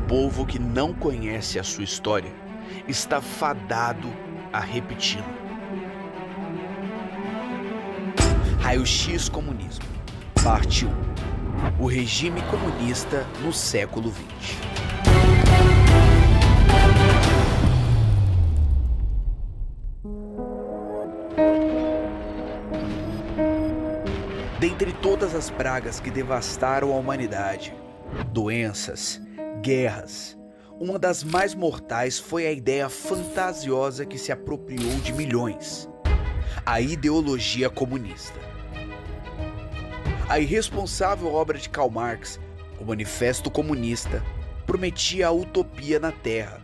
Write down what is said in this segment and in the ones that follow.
povo que não conhece a sua história está fadado a repeti-la. Raio-X Comunismo, parte 1. O regime comunista no século XX. Dentre todas as pragas que devastaram a humanidade, doenças, guerras, uma das mais mortais foi a ideia fantasiosa que se apropriou de milhões: a ideologia comunista. A irresponsável obra de Karl Marx, o Manifesto Comunista, prometia a utopia na Terra.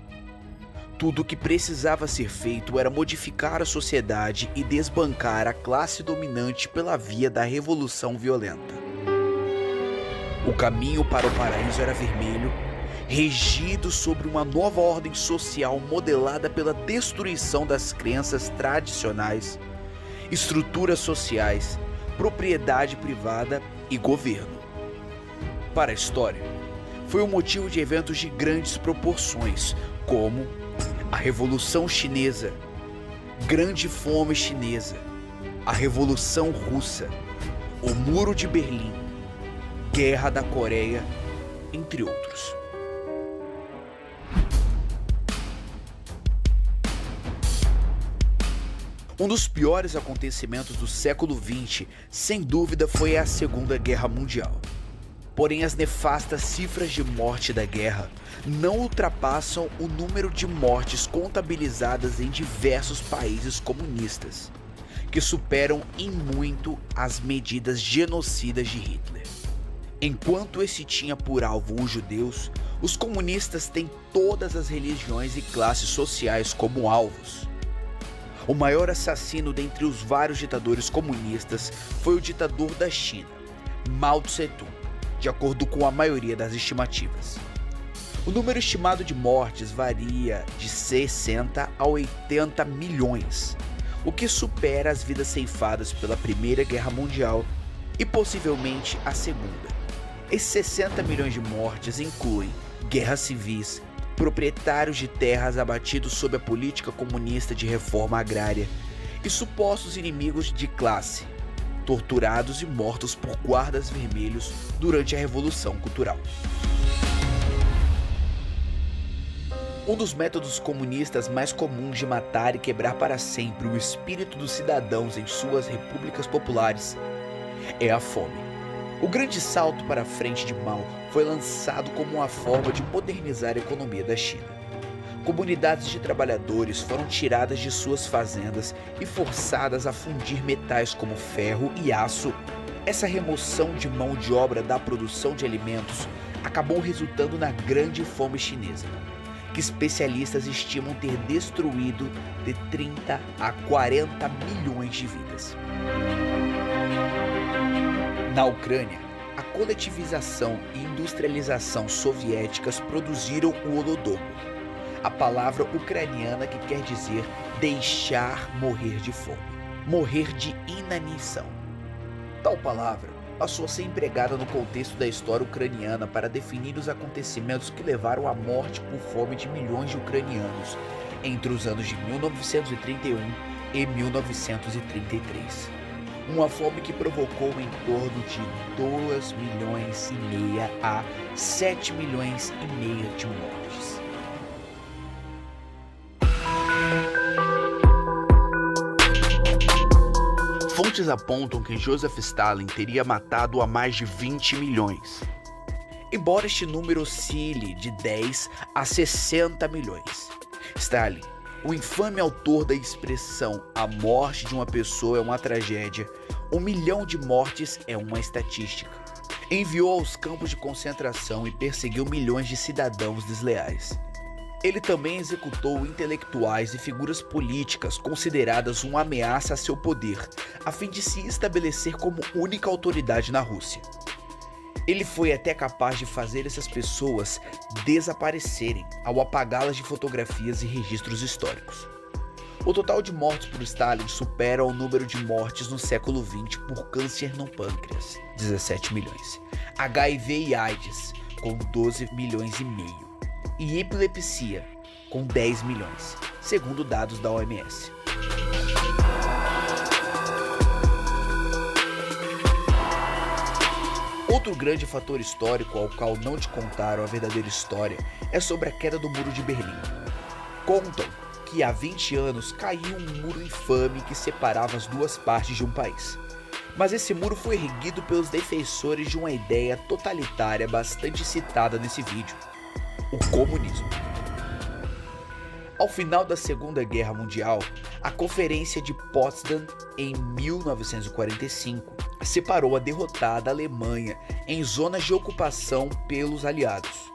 Tudo o que precisava ser feito era modificar a sociedade e desbancar a classe dominante pela via da revolução violenta. O caminho para o paraíso era vermelho, regido sobre uma nova ordem social modelada pela destruição das crenças tradicionais, estruturas sociais, propriedade privada e governo. Para a história, foi o motivo de eventos de grandes proporções, como a Revolução Chinesa, Grande Fome Chinesa, a Revolução Russa, o Muro de Berlim, Guerra da Coreia, entre outros. Um dos piores acontecimentos do século XX, sem dúvida, foi a Segunda Guerra Mundial. Porém, as nefastas cifras de morte da guerra não ultrapassam o número de mortes contabilizadas em diversos países comunistas, que superam em muito as medidas genocidas de Hitler. Enquanto esse tinha por alvo os judeus, os comunistas têm todas as religiões e classes sociais como alvos. O maior assassino dentre os vários ditadores comunistas foi o ditador da China, Mao Tse-tung, de acordo com a maioria das estimativas. O número estimado de mortes varia de 60 a 80 milhões, o que supera as vidas ceifadas pela Primeira Guerra Mundial e possivelmente a Segunda. Esses 60 milhões de mortes incluem guerras civis, proprietários de terras abatidos sob a política comunista de reforma agrária e supostos inimigos de classe, torturados e mortos por guardas vermelhos durante a Revolução Cultural. Um dos métodos comunistas mais comuns de matar e quebrar para sempre o espírito dos cidadãos em suas repúblicas populares é a fome. O grande salto para a frente de Mao foi lançado como uma forma de modernizar a economia da China. Comunidades de trabalhadores foram tiradas de suas fazendas e forçadas a fundir metais como ferro e aço. Essa remoção de mão de obra da produção de alimentos acabou resultando na Grande Fome Chinesa, que especialistas estimam ter destruído de 30 a 40 milhões de vidas. Na Ucrânia, a coletivização e industrialização soviéticas produziram o Holodomor, a palavra ucraniana que quer dizer deixar morrer de fome, morrer de inanição. Tal palavra passou a ser empregada no contexto da história ucraniana para definir os acontecimentos que levaram à morte por fome de milhões de ucranianos entre os anos de 1931 e 1933. Uma fome que provocou em torno de 2,5 milhões a 7,5 milhões de mortes. Fontes apontam que Joseph Stalin teria matado a mais de 20 milhões. Embora este número oscile de 10 a 60 milhões. Stalin, o infame autor da expressão "a morte de uma pessoa é uma tragédia, 1 milhão de mortes é uma estatística", enviou aos campos de concentração e perseguiu milhões de cidadãos desleais. Ele também executou intelectuais e figuras políticas consideradas uma ameaça a seu poder, a fim de se estabelecer como única autoridade na Rússia. Ele foi até capaz de fazer essas pessoas desaparecerem ao apagá-las de fotografias e registros históricos. O total de mortes por Stalin supera o número de mortes no século XX por câncer no pâncreas, 17 milhões, HIV e AIDS, com 12 milhões e meio, e epilepsia, com 10 milhões, segundo dados da OMS. Outro grande fator histórico ao qual não te contaram a verdadeira história é sobre a queda do Muro de Berlim. Contam que há 20 anos caiu um muro infame que separava as duas partes de um país. Mas esse muro foi erguido pelos defensores de uma ideia totalitária bastante citada nesse vídeo: o comunismo. Ao final da Segunda Guerra Mundial, a Conferência de Potsdam, em 1945, separou a derrotada Alemanha em zonas de ocupação pelos aliados.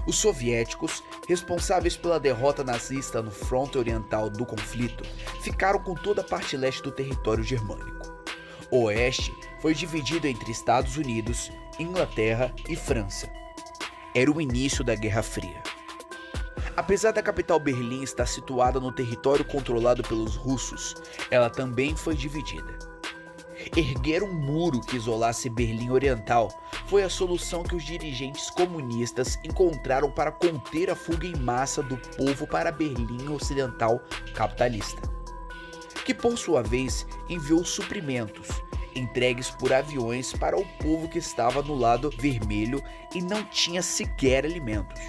Os soviéticos, responsáveis pela derrota nazista no fronte oriental do conflito, ficaram com toda a parte leste do território germânico. O oeste foi dividido entre Estados Unidos, Inglaterra e França. Era o início da Guerra Fria. Apesar da capital Berlim estar situada no território controlado pelos russos, ela também foi dividida. Erguer um muro que isolasse Berlim Oriental foi a solução que os dirigentes comunistas encontraram para conter a fuga em massa do povo para Berlim Ocidental capitalista, que por sua vez enviou suprimentos, entregues por aviões para o povo que estava no lado vermelho e não tinha sequer alimentos.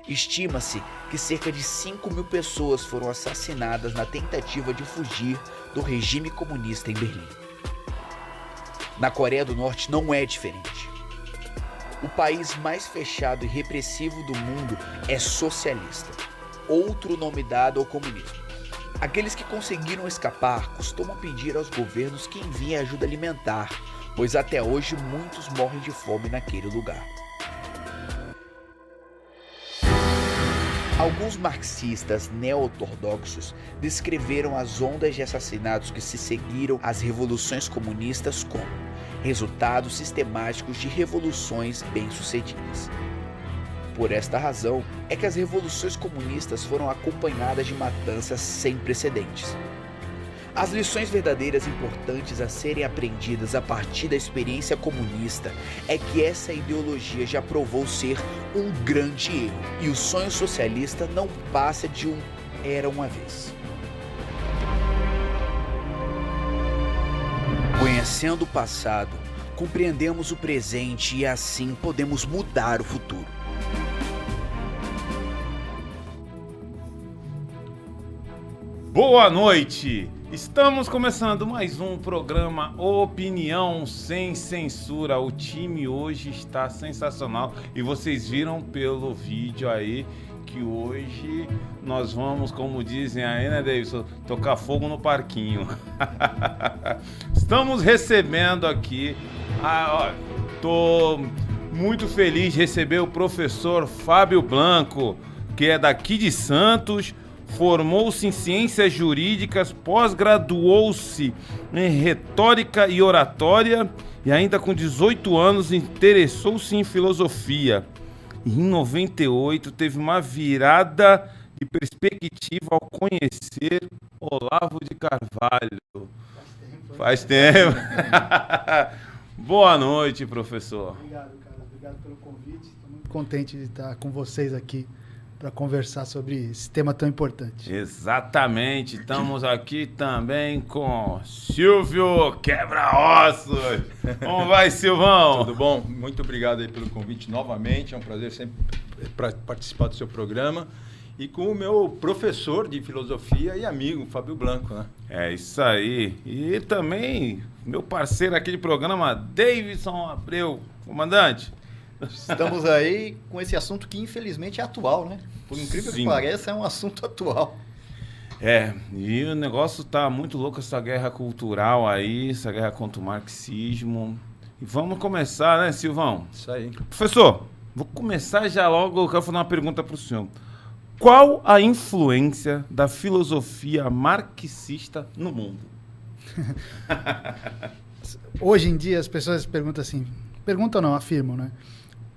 Estima-se que cerca de 5.000 pessoas foram assassinadas na tentativa de fugir do regime comunista em Berlim. Na Coreia do Norte não é diferente. O país mais fechado e repressivo do mundo é socialista, outro nome dado ao comunismo. Aqueles que conseguiram escapar costumam pedir aos governos que enviem ajuda alimentar, pois até hoje muitos morrem de fome naquele lugar. Alguns marxistas neo-ortodoxos descreveram as ondas de assassinatos que se seguiram às revoluções comunistas como resultados sistemáticos de revoluções bem-sucedidas. Por esta razão é que as revoluções comunistas foram acompanhadas de matanças sem precedentes. As lições verdadeiras importantes a serem aprendidas a partir da experiência comunista é que essa ideologia já provou ser um grande erro e o sonho socialista não passa de um era uma vez. Conhecendo o passado, compreendemos o presente e assim podemos mudar o futuro. Boa noite! Estamos começando mais um programa Opinião Sem Censura. O time hoje está sensacional e vocês viram pelo vídeo aí que hoje nós vamos, como dizem aí, né, Davidson, tocar fogo no parquinho. Estamos recebendo aqui, tô muito feliz de receber o professor Fábio Blanco, que é daqui de Santos. Formou-se em Ciências Jurídicas, pós-graduou-se em Retórica e Oratória e ainda com 18 anos interessou-se em Filosofia. E em 98 teve uma virada de perspectiva ao conhecer Olavo de Carvalho. Faz tempo. Boa noite, professor. Obrigado, cara. Obrigado pelo convite. Estou muito contente de estar com vocês aqui para conversar sobre esse tema tão importante. Exatamente, estamos aqui também com Silvio Quebra-Ossos. Como vai, Silvão? Tudo bom? Muito obrigado aí pelo convite novamente, é um prazer sempre participar do seu programa. E com o meu professor de filosofia e amigo, Fábio Blanco, né? É isso aí. E também meu parceiro aqui de programa, Davidson Abreu. Comandante. Estamos aí com esse assunto que infelizmente é atual, né? Por incrível que pareça, é um assunto atual. É, e o negócio tá muito louco, essa guerra cultural aí, essa guerra contra o marxismo. E vamos começar, né, Silvão? Isso aí. Professor, vou começar já logo, eu quero fazer uma pergunta para o senhor. Qual a influência da filosofia marxista no mundo? Hoje em dia as pessoas perguntam assim, perguntam não, afirmam, né?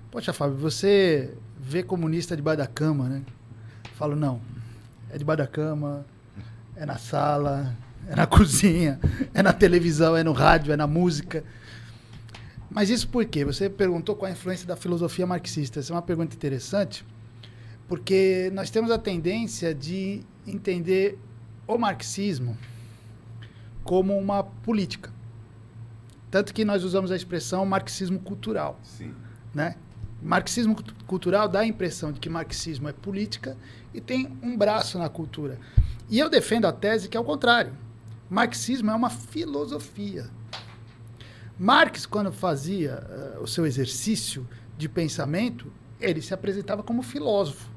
Poxa, Fábio, você vê comunista debaixo da cama, né? Falo, não, é debaixo da cama, é na sala, é na cozinha, é na televisão, é no rádio, é na música. Mas isso por quê? Você perguntou qual a influência da filosofia marxista. Essa é uma pergunta interessante, Porque nós temos a tendência de entender o marxismo como uma política. Tanto que nós usamos a expressão marxismo cultural. Sim. Né? Marxismo cultural dá a impressão de que marxismo é política e tem um braço na cultura. E eu defendo a tese que é o contrário. Marxismo é uma filosofia. Marx, quando fazia o seu exercício de pensamento, ele se apresentava como filósofo.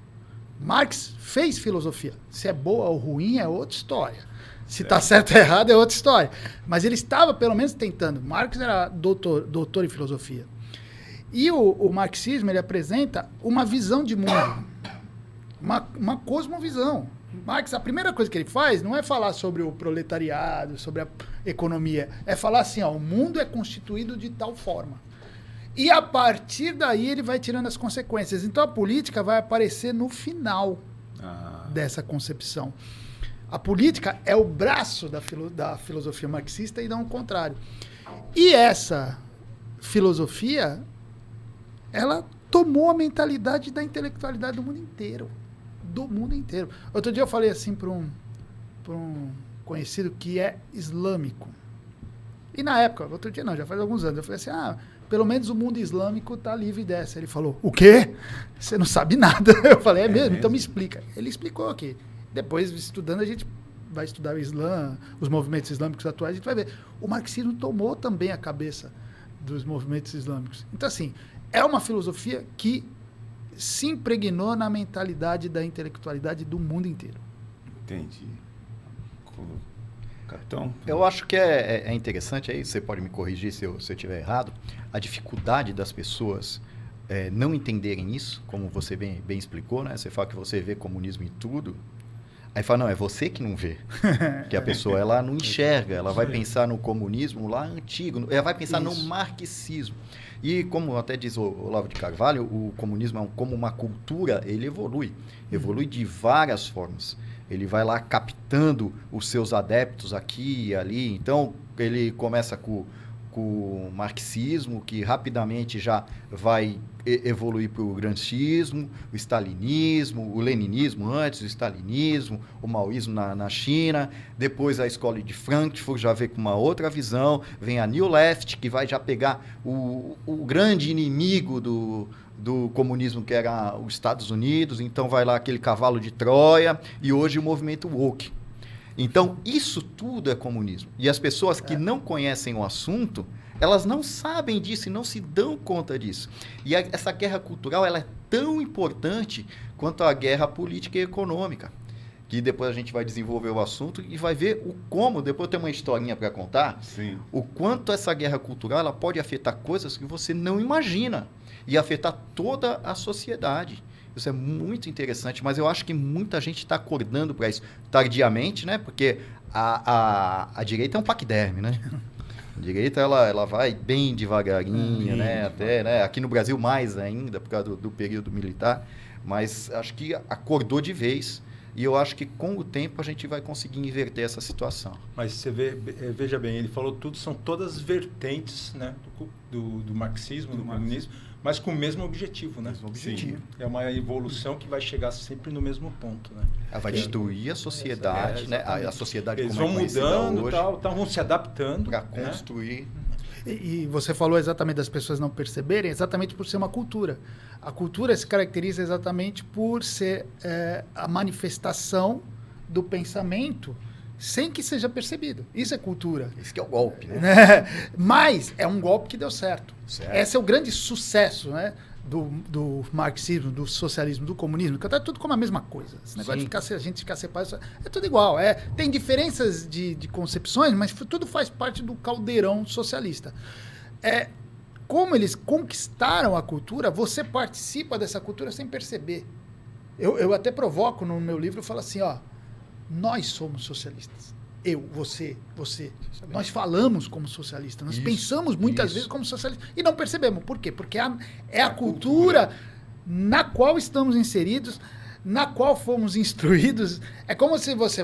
Marx fez filosofia. Se é boa ou ruim é outra história. Se está certo ou errado é outra história. Mas ele estava, pelo menos, tentando. Marx era doutor em filosofia. E o marxismo, ele apresenta uma visão de mundo. Uma cosmovisão. Marx, a primeira coisa que ele faz não é falar sobre o proletariado, sobre a economia. É falar assim, ó, o mundo é constituído de tal forma. E a partir daí ele vai tirando as consequências. Então a política vai aparecer no final dessa concepção. A política é o braço da filosofia marxista e não o contrário. E essa filosofia, ela tomou a mentalidade da intelectualidade do mundo inteiro. Do mundo inteiro. Outro dia eu falei assim para um conhecido que é islâmico. E na época, outro dia não, já faz alguns anos, eu falei assim, pelo menos o mundo islâmico está livre dessa. Ele falou, o quê? Você não sabe nada. Eu falei, é mesmo? Então me explica. Ele explicou aqui. Depois, estudando, a gente vai estudar o Islã, os movimentos islâmicos atuais, a gente vai ver. O marxismo tomou também a cabeça dos movimentos islâmicos. Então, assim, é uma filosofia que se impregnou na mentalidade da intelectualidade do mundo inteiro. Entendi. Capitão? Eu acho que é interessante, aí você pode me corrigir se eu estiver errado, a dificuldade das pessoas não entenderem isso, como você bem explicou, né? Você fala que você vê comunismo em tudo, aí fala, não, é você que não vê. Que a pessoa, ela não enxerga, ela vai pensar no comunismo lá antigo, ela vai pensar no marxismo. E como até diz o Olavo de Carvalho, o comunismo, como uma cultura, ele evolui de várias formas. Ele vai lá captando os seus adeptos aqui e ali. Então, ele começa com o marxismo, que rapidamente já vai evoluir para o gramscismo, o stalinismo, o leninismo antes, o stalinismo, o maoísmo na China. Depois a escola de Frankfurt já vem com uma outra visão. Vem a New Left, que vai já pegar o grande inimigo do comunismo, que era os Estados Unidos. Então vai lá aquele cavalo de Troia. E hoje o movimento woke. Então, isso tudo é comunismo. E as pessoas que não conhecem o assunto, elas não sabem disso e não se dão conta disso. E essa guerra cultural, ela é tão importante quanto a guerra política e econômica. Que depois a gente vai desenvolver o assunto e vai ver o como, depois eu tenho uma historinha para contar, Sim. O quanto essa guerra cultural ela pode afetar coisas que você não imagina e afetar toda a sociedade. Isso é muito interessante, mas eu acho que muita gente está acordando para isso tardiamente, né? Porque a direita é um paquiderme, né? A direita ela vai bem devagarinho, né? Até, né? Aqui no Brasil mais ainda, por causa do período militar. Mas acho que acordou de vez. E eu acho que com o tempo a gente vai conseguir inverter essa situação. Mas você veja bem, ele falou tudo, são todas vertentes, né, do marxismo, do comunismo, mas com o mesmo objetivo, né? Mesmo objetivo. Sim. É uma evolução que vai chegar sempre no mesmo ponto, né? Ela vai destruir a sociedade, né? A sociedade eles como vão é conhecida mudando, hoje, vão se adaptando para né? construir. E você falou exatamente das pessoas não perceberem, exatamente por ser uma cultura. A cultura se caracteriza exatamente por ser a manifestação do pensamento sem que seja percebido. Isso é cultura. Esse que é o golpe, né? Mas é um golpe que deu certo. Certo. Esse é o grande sucesso, né, do marxismo, do socialismo, do comunismo, que está tudo como a mesma coisa. Esse negócio de a gente ficar separado, é tudo igual. Tem diferenças de concepções, mas tudo faz parte do caldeirão socialista. Como eles conquistaram a cultura, você participa dessa cultura sem perceber. Eu até provoco no meu livro, eu falo assim, ó, nós somos socialistas. Eu, você. Nós falamos como socialistas, nós pensamos muitas vezes como socialistas e não percebemos. Por quê? Porque é a cultura na qual estamos inseridos, na qual fomos instruídos. É como se você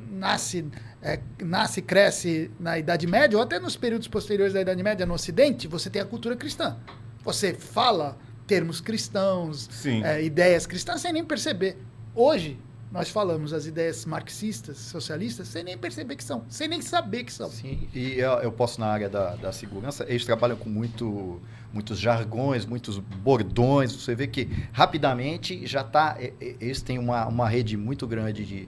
nasce, cresce na Idade Média, ou até nos períodos posteriores da Idade Média no Ocidente, você tem a cultura cristã. Você fala termos cristãos, Sim. ideias cristãs, sem nem perceber. Hoje, nós falamos as ideias marxistas, socialistas, sem nem perceber que são, sem nem saber que são. Sim, e eu posso, na área da segurança, eles trabalham com muitos jargões, muitos bordões. Você vê que rapidamente já está. Eles têm uma rede muito grande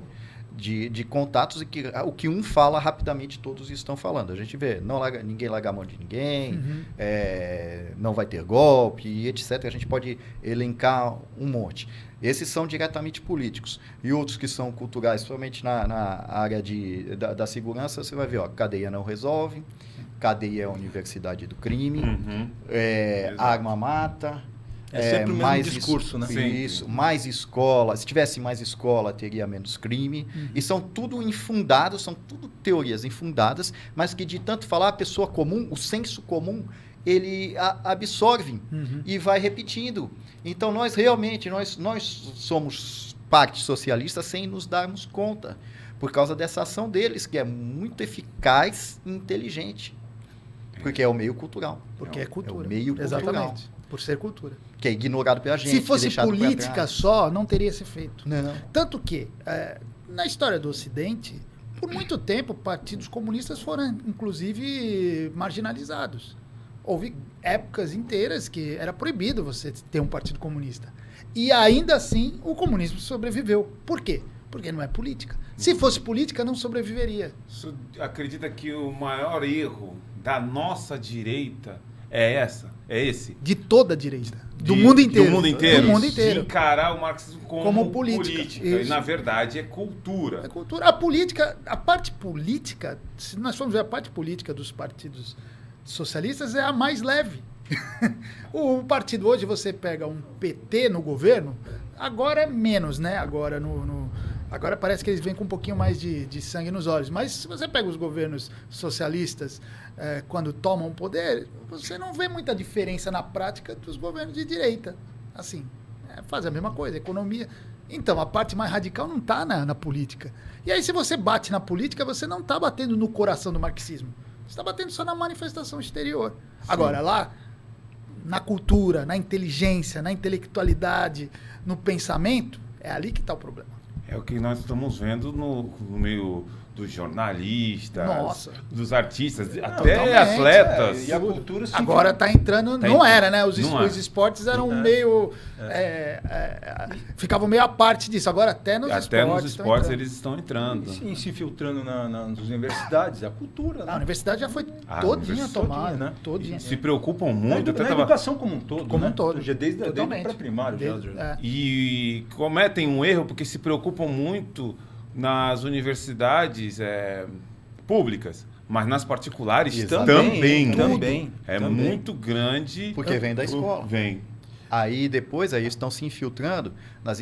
de contatos e que o que um fala, rapidamente todos estão falando. A gente vê, ninguém larga a mão de ninguém, não vai ter golpe, e etc. A gente pode elencar um monte. Esses são diretamente políticos. E outros que são culturais, principalmente na área da segurança, você vai ver, cadeia não resolve, cadeia é a universidade do crime, arma mata. É sempre o mesmo discurso, né? Isso, mais escola. Se tivesse mais escola, teria menos crime. E são tudo infundados, são tudo teorias infundadas, mas que de tanto falar, a pessoa comum, o senso comum, ele absorve e vai repetindo. Então, nós somos parte socialista sem nos darmos conta, por causa dessa ação deles, que é muito eficaz e inteligente. Porque é o meio cultural. Porque é cultura. É o meio cultural. Exatamente. Por ser cultura. Que é ignorado pela gente. Se fosse política só, não teria se feito. Não. Tanto que, na história do Ocidente, por muito tempo, partidos comunistas foram, inclusive, marginalizados. Houve épocas inteiras que era proibido você ter um partido comunista. E ainda assim, o comunismo sobreviveu. Por quê? Porque não é política. Se fosse política, não sobreviveria. Você acredita que o maior erro da nossa direita é esse? De toda a direita. Do mundo inteiro. Do mundo inteiro? Do mundo inteiro. De encarar o marxismo como política. E, na verdade, é cultura. É cultura. A parte política, se nós formos ver a parte política dos partidos socialistas, é a mais leve. O partido hoje, você pega um PT no governo, agora é menos, né? Agora parece que eles vêm com um pouquinho mais de sangue nos olhos. Mas se você pega os governos socialistas, quando tomam poder, você não vê muita diferença na prática dos governos de direita. Assim, faz a mesma coisa, economia. Então, a parte mais radical não está na política. E aí, se você bate na política, você não está batendo no coração do marxismo. Você está batendo só na manifestação exterior. Sim. Agora, lá, na cultura, na inteligência, na intelectualidade, no pensamento, é ali que está o problema. É o que nós estamos vendo no meio dos jornalistas, dos artistas, até atletas. E a cultura agora está entrando... Não era, né? Os esportes eram meio... ficavam meio à parte disso. Agora até nos esportes eles estão entrando. E se infiltrando nas universidades. A cultura, né? A universidade já foi todinha tomada. Né? Todinha. Se preocupam muito. Na educação como um todo. Como um todo. Desde pré-primário. E cometem um erro porque se preocupam muito nas universidades públicas, mas nas particulares também. É muito grande. Porque vem da escola. Vem. Aí depois estão se infiltrando nas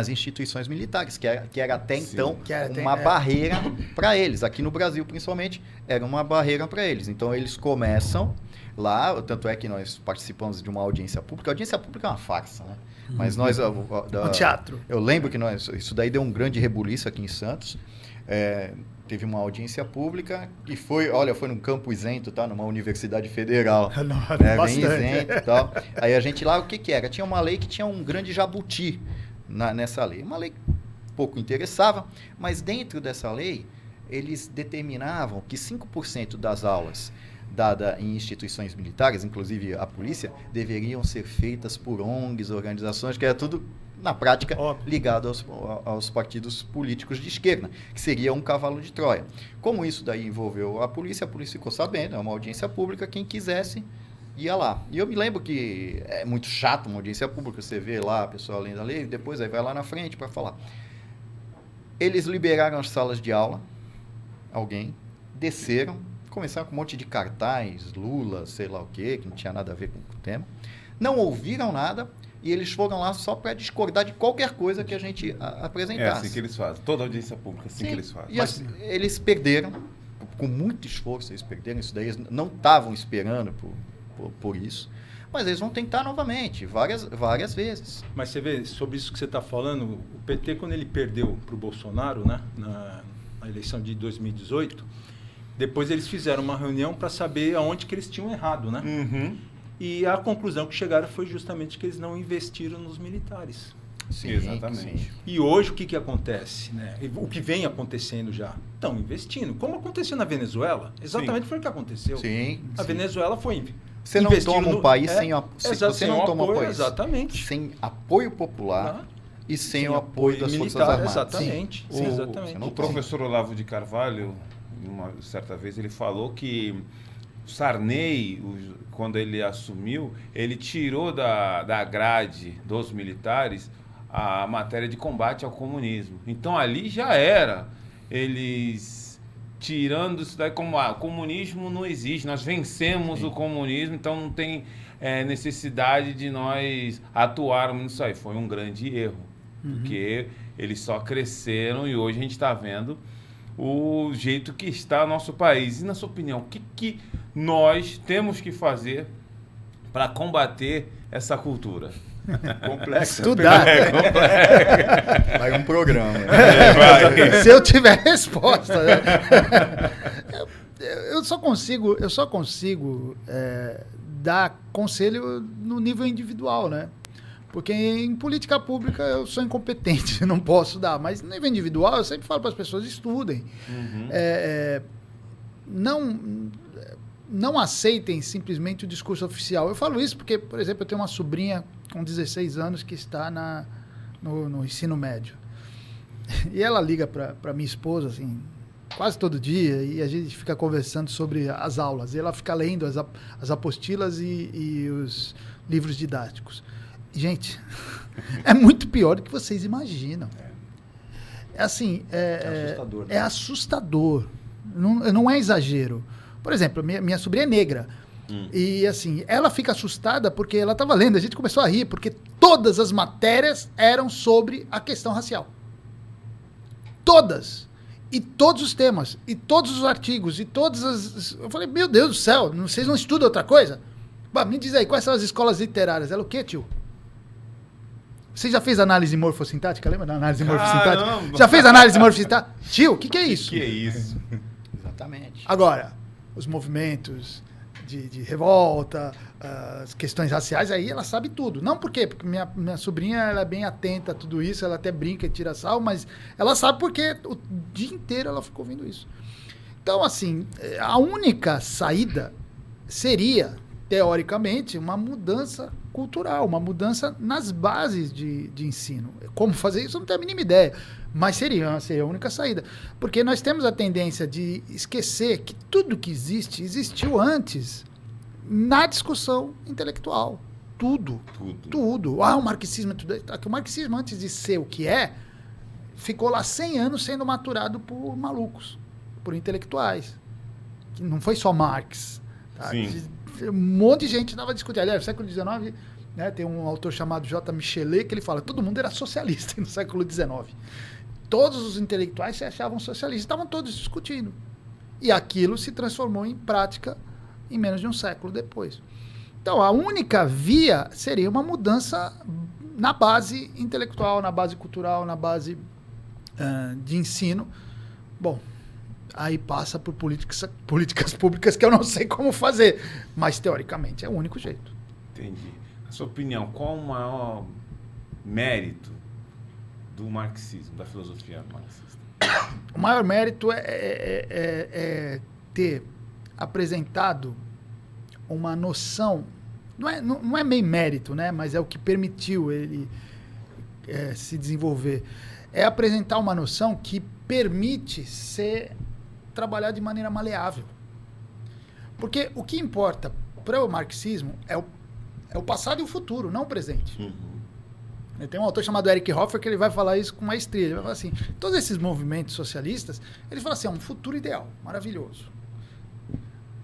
instituições militares, que era até então uma barreira para eles. Aqui no Brasil, principalmente, era uma barreira para eles. Então eles começam lá, tanto é que nós participamos de uma audiência pública. A audiência pública é uma farsa, né? Mas nós... Um teatro. Eu lembro que isso daí deu um grande rebuliço aqui em Santos. Teve uma audiência pública e foi num campo isento, tá? Numa universidade federal. Bem isento e tal. Aí a gente lá, o que era? Tinha uma lei que tinha um grande jabuti nessa lei. Uma lei que pouco interessava, mas dentro dessa lei, eles determinavam que 5% das aulas dada em instituições militares, inclusive a polícia, deveriam ser feitas por ONGs, organizações, que é tudo, na prática, ligado aos partidos políticos de esquerda, que seria um cavalo de Troia. Como isso daí envolveu a polícia ficou sabendo, é uma audiência pública, quem quisesse ia lá. E eu me lembro que é muito chato uma audiência pública, você vê lá a pessoa lendo a lei, depois aí vai lá na frente para falar. Eles liberaram as salas de aula, desceram, começaram com um monte de cartaz, Lula, sei lá o quê, que não tinha nada a ver com o tema. Não ouviram nada e eles foram lá só para discordar de qualquer coisa que a gente apresentasse. É assim que eles fazem. Toda audiência pública é assim que eles fazem. E eles perderam, com muito esforço eles perderam isso daí, eles não estavam esperando por isso. Mas eles vão tentar novamente, várias vezes. Mas você vê, sobre isso que você está falando, o PT, quando ele perdeu para o Bolsonaro, né, na eleição de 2018... Depois eles fizeram uma reunião para saber aonde que eles tinham errado, né? E a conclusão que chegaram foi justamente que eles não investiram nos militares. Sim, Exatamente. sim. E hoje o que acontece? Né? O que vem acontecendo já? Estão investindo. Como aconteceu na Venezuela? Exatamente foi o que aconteceu. Sim, A Venezuela foi Você não investindo toma um país sem exato, você não toma um apoio, país exatamente. sem apoio popular e sem o apoio das Forças militar, Armadas. exatamente. Sim. Exatamente. Não O professor Olavo de Carvalho, uma certa vez, ele falou que Sarney, quando ele assumiu, ele tirou da grade dos militares a matéria de combate ao comunismo. Então ali já era eles tirando isso daí como comunismo não existe, nós vencemos o comunismo, então não tem necessidade de nós atuarmos nisso aí. Foi um grande erro, porque eles só cresceram e hoje a gente está vendo o jeito que está nosso país. E na sua opinião, o que nós temos que fazer para combater essa cultura? Complexa. Estudar. Vai um programa. Se eu tiver resposta. Né? Eu só consigo dar conselho no nível individual, né? Porque em política pública eu sou incompetente, não posso dar. Mas no nível individual eu sempre falo para as pessoas, estudem. Não aceitem simplesmente o discurso oficial. Eu falo isso porque, por exemplo, eu tenho uma sobrinha com 16 anos que está no ensino médio. E ela liga para minha esposa, assim, quase todo dia, e a gente fica conversando sobre as aulas. E ela fica lendo as apostilas e os livros didáticos. Gente, é muito pior do que vocês imaginam. É assim, assustador. É assustador. Não é exagero. Por exemplo, minha sobrinha é negra. E assim, ela fica assustada porque ela estava lendo, a gente começou a rir, porque todas as matérias eram sobre a questão racial. Todas. E todos os temas, e todos os artigos, e todas as... Eu falei, meu Deus do céu, vocês não estudam outra coisa? Bah, me diz aí, quais são as escolas literárias? Ela o quê, tio? Você já fez análise morfossintática? Lembra da análise morfossintática? Já fez análise morfossintática? Tio, o que é isso? O que é isso? Exatamente. Agora, os movimentos de revolta, as questões raciais, aí ela sabe tudo. Não por quê? Porque minha sobrinha ela é bem atenta a tudo isso, ela até brinca e tira sal, mas ela sabe porque o dia inteiro ela ficou ouvindo isso. Então, assim, a única saída seria, teoricamente, uma mudança cultural, uma mudança nas bases de ensino. Como fazer isso, eu não tenho a mínima ideia. Mas seria a única saída. Porque nós temos a tendência de esquecer que tudo que existiu antes na discussão intelectual. Tudo. O marxismo é tudo. O marxismo, antes de ser o que é, ficou lá 100 anos sendo maturado por malucos, por intelectuais. Que não foi só Marx. Tá? Sim. Um monte de gente estava discutindo. Aliás, no século XIX, né, tem um autor chamado J. Michelet que ele fala que todo mundo era socialista no século XIX. Todos os intelectuais se achavam socialistas, estavam todos discutindo. E aquilo se transformou em prática em menos de um século depois. Então, a única via seria uma mudança na base intelectual, na base cultural, na base de ensino. Bom, aí passa por políticas públicas que eu não sei como fazer, mas teoricamente é o único jeito. Entendi. Na sua opinião, qual o maior mérito do marxismo, da filosofia marxista? O maior mérito é ter apresentado uma noção, não é meio mérito, né? Mas é o que permitiu ele se desenvolver. É apresentar uma noção que permite ser trabalhar de maneira maleável. Porque o que importa para o marxismo é o passado e o futuro, não o presente. Tem um autor chamado Eric Hoffer que ele vai falar isso com maestria. Ele vai falar assim, todos esses movimentos socialistas, ele fala assim, é um futuro ideal, maravilhoso.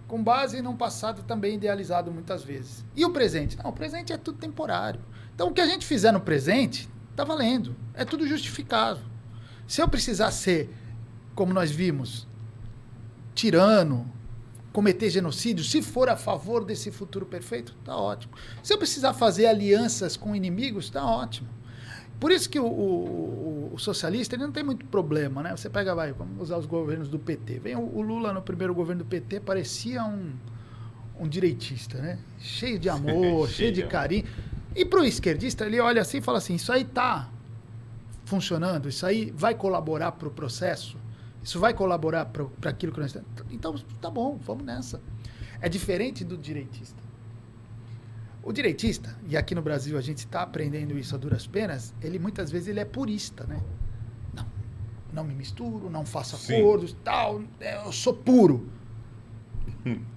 Com base num passado também idealizado muitas vezes. E o presente? Não, o presente é tudo temporário. Então o que a gente fizer no presente, está valendo. É tudo justificável. Se eu precisar ser, como nós vimos, tirano, cometer genocídio, se for a favor desse futuro perfeito, está ótimo. Se eu precisar fazer alianças com inimigos, está ótimo. Por isso que o socialista ele não tem muito problema, né? Você pega, vamos usar os governos do PT. Vem o Lula no primeiro governo do PT, parecia um direitista, né? Cheio de amor, cheio de amor. carinho. E para o esquerdista, ele olha assim e fala assim, isso aí tá funcionando, isso aí vai colaborar para o processo, isso vai colaborar para aquilo que nós estamos... Então, tá bom, vamos nessa. É diferente do direitista. O direitista, e aqui no Brasil a gente está aprendendo isso a duras penas, ele muitas vezes ele é purista, né? Não me misturo, não faço Sim. acordos, tal, eu sou puro.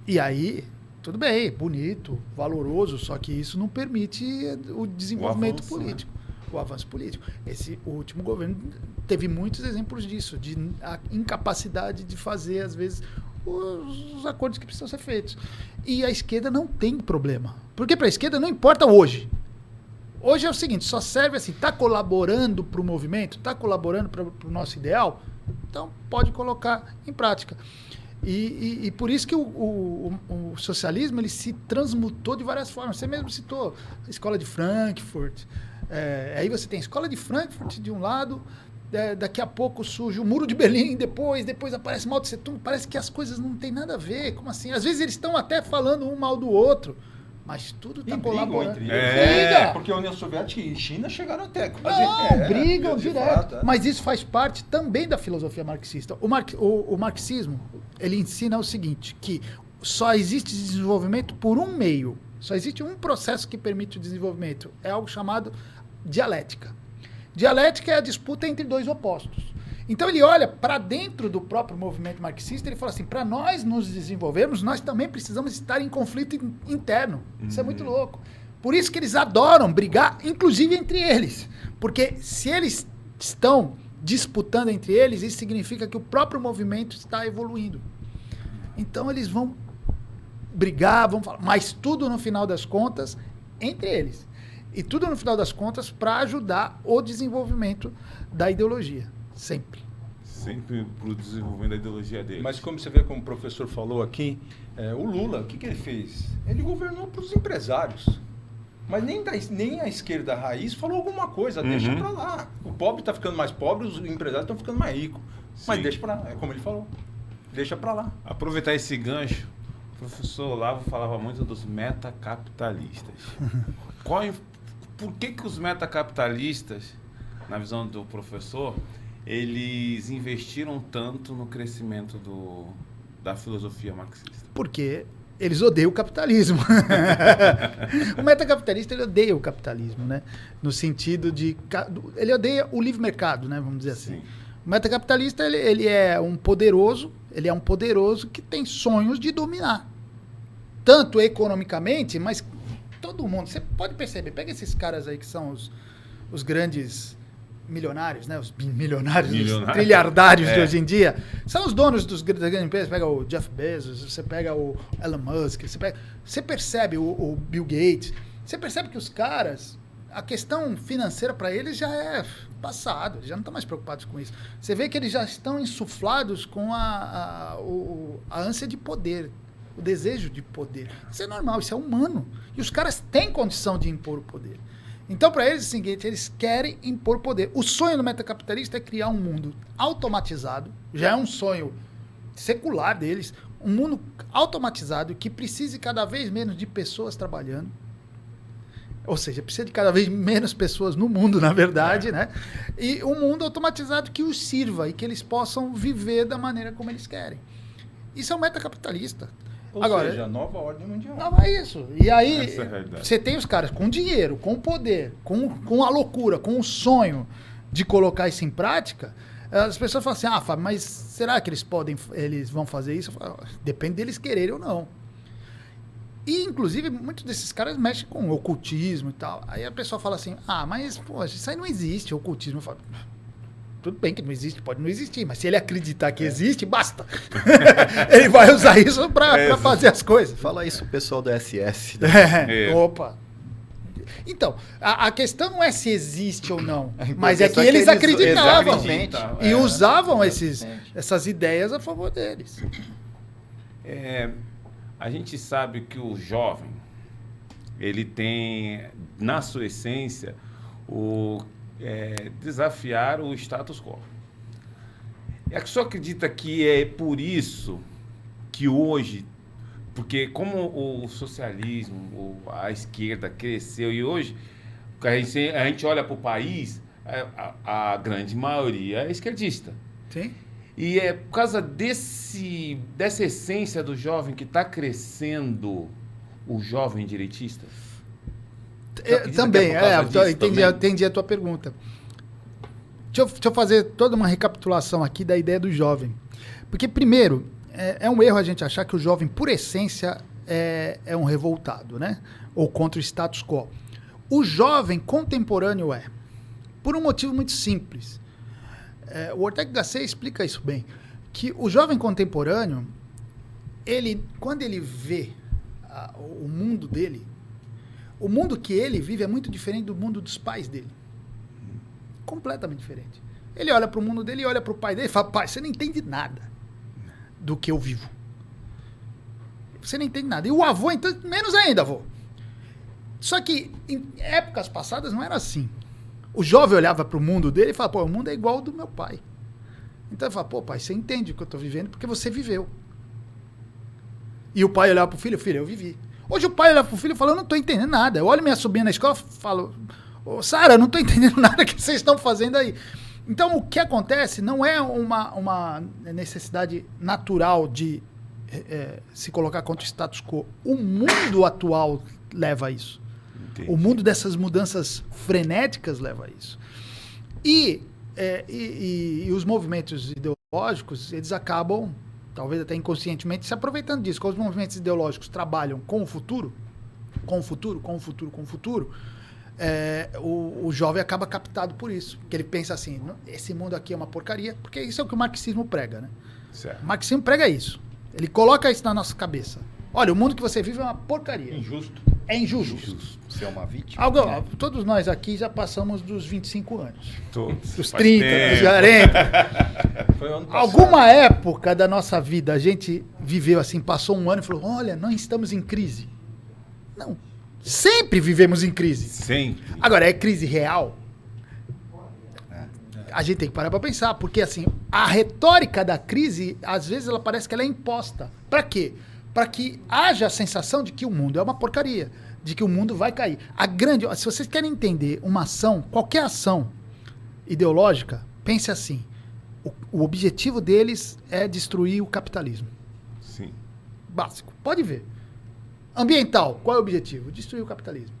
E aí, tudo bem, bonito, valoroso, só que isso não permite o desenvolvimento avanço, político, o avanço político. O último governo teve muitos exemplos disso, de a incapacidade de fazer, às vezes, os acordos que precisam ser feitos. E a esquerda não tem problema. Porque para a esquerda não importa hoje. Hoje é o seguinte, só serve assim, está colaborando para o movimento, está colaborando para o nosso ideal, então pode colocar em prática. E por isso que o socialismo ele se transmutou de várias formas. Você mesmo citou a escola de Frankfurt. Aí você tem a escola de Frankfurt de um lado, daqui a pouco surge o Muro de Berlim, depois aparece Mao Tse Tung. Parece que as coisas não têm nada a ver. Como assim? Às vezes eles estão até falando um mal do outro, mas tudo está colaborando. Entre eles. Briga! Porque a União Soviética e China chegaram até... Não, brigam de direto. fato, Mas isso faz parte também da filosofia marxista. O marxismo, ele ensina o seguinte, que só existe desenvolvimento por um meio. Só existe um processo que permite o desenvolvimento. É algo chamado dialética. Dialética é a disputa entre dois opostos. Então ele olha para dentro do próprio movimento marxista e ele fala assim, para nós nos desenvolvermos, nós também precisamos estar em conflito interno. Isso é muito louco. Por isso que eles adoram brigar, inclusive entre eles. Porque se eles estão disputando entre eles, isso significa que o próprio movimento está evoluindo. Então eles vão brigar, vão falar, mas tudo no final das contas entre eles. E tudo no final das contas para ajudar o desenvolvimento da ideologia. Sempre. Sempre para o desenvolvimento da ideologia dele. Mas como você vê, como o professor falou aqui, o Lula, o que ele fez? Ele governou para os empresários. Mas nem a esquerda raiz falou alguma coisa, deixa para lá. O pobre está ficando mais pobre, os empresários estão ficando mais ricos. Mas Sim. deixa para lá, é como ele falou. Deixa para lá. Aproveitar esse gancho, o professor Olavo falava muito dos metacapitalistas. Por que os metacapitalistas, na visão do professor, eles investiram tanto no crescimento da filosofia marxista? Porque eles odeiam o capitalismo. O metacapitalista ele odeia o capitalismo, né? No sentido de... Ele odeia o livre mercado, né? Vamos dizer assim. Sim. O metacapitalista ele é um poderoso que tem sonhos de dominar. Tanto economicamente, mas todo mundo... Você pode perceber, pega esses caras aí que são os grandes... milionários, né? Os milionários, os trilhardários de hoje em dia, são os donos das grandes empresas. Você pega o Jeff Bezos, você pega o Elon Musk, você percebe o Bill Gates, você percebe que os caras, a questão financeira para eles já é passado, eles já não estão mais preocupados com isso. Você vê que eles já estão insuflados com a ânsia de poder, o desejo de poder. Isso é normal, isso é humano. E os caras têm condição de impor o poder. Então, para eles é o seguinte, eles querem impor poder. O sonho do metacapitalista é criar um mundo automatizado, já é um sonho secular deles, um mundo automatizado que precise cada vez menos de pessoas trabalhando. Ou seja, precisa de cada vez menos pessoas no mundo, na verdade, né? E um mundo automatizado que os sirva e que eles possam viver da maneira como eles querem. Isso é um metacapitalista. Ou Agora, seja, a nova ordem mundial. não é isso. E aí, Essa é a realidade. você tem os caras com dinheiro, com poder, com a loucura, com o sonho de colocar isso em prática. As pessoas falam assim, Fábio, mas será que eles vão fazer isso? Eu falo, depende deles quererem ou não. E, inclusive, muitos desses caras mexem com ocultismo e tal. Aí a pessoa fala assim, mas, pô, isso aí não existe, ocultismo. Eu falo, tudo bem que não existe, pode não existir, mas se ele acreditar que existe, basta. Ele vai usar isso para fazer as coisas. Fala isso pro pessoal do SS. Opa. Então, a questão não é se existe ou não, A mas é que importância eles acreditavam exatamente. e usavam Exatamente. essas ideias a favor deles. A gente sabe que o jovem, ele tem, na sua essência, desafiar o status quo. É que o senhor acredita que é por isso que hoje Porque como o socialismo, a esquerda cresceu e hoje a gente olha para o país, a grande maioria é esquerdista. Sim. E é por causa dessa essência do jovem que está crescendo o jovem direitista? Também, eu entendi a tua pergunta. Deixa eu fazer toda uma recapitulação aqui da ideia do jovem. Porque, primeiro, é um erro a gente achar que o jovem, por essência, é um revoltado, né? Ou contra o status quo. O jovem contemporâneo por um motivo muito simples. O Ortega Gasset explica isso bem, que o jovem contemporâneo, quando ele vê o mundo dele, o mundo que ele vive é muito diferente do mundo dos pais dele. Completamente diferente. Ele olha para o mundo dele e olha para o pai dele e fala, pai, você não entende nada do que eu vivo. Você não entende nada. E o avô, então, menos ainda, avô. Só que em épocas passadas não era assim. O jovem olhava para o mundo dele e falava, pô, o mundo é igual ao do meu pai. Então ele fala, pô, pai, você entende o que eu estou vivendo porque você viveu. E o pai olhava para o filho, eu vivi. Hoje o pai olha para o filho e fala, eu não estou entendendo nada. Eu olho minha sobrinha na escola e falo, ô, Sara, eu não estou entendendo nada que vocês estão fazendo aí. Então o que acontece não é uma necessidade natural de se colocar contra o status quo. O mundo atual leva a isso. Entendi. O mundo dessas mudanças frenéticas leva a isso. E os movimentos ideológicos, eles acabam, talvez até inconscientemente, se aproveitando disso. Quando os movimentos ideológicos trabalham com o futuro, o jovem acaba captado por isso. Porque ele pensa assim, esse mundo aqui é uma porcaria, porque isso é o que o marxismo prega, né? Certo. O marxismo prega isso. Ele coloca isso na nossa cabeça. Olha, o mundo que você vive é uma porcaria. Injusto. É injusto. Você é uma vítima. Todos nós aqui já passamos dos 25 anos. Todos. Dos 30, dos 40. Foi ano passado. Alguma época da nossa vida a gente viveu assim, passou um ano e falou, olha, nós estamos em crise. Não. Sempre vivemos em crise. Sempre. Agora, é crise real? A gente tem que parar para pensar, porque assim, a retórica da crise, às vezes ela parece que ela é imposta. Para quê? Para que haja a sensação de que o mundo é uma porcaria, de que o mundo vai cair. Se vocês querem entender uma ação, qualquer ação ideológica, pense assim, o objetivo deles é destruir o capitalismo. Sim. Básico. Pode ver. Ambiental, qual é o objetivo? Destruir o capitalismo.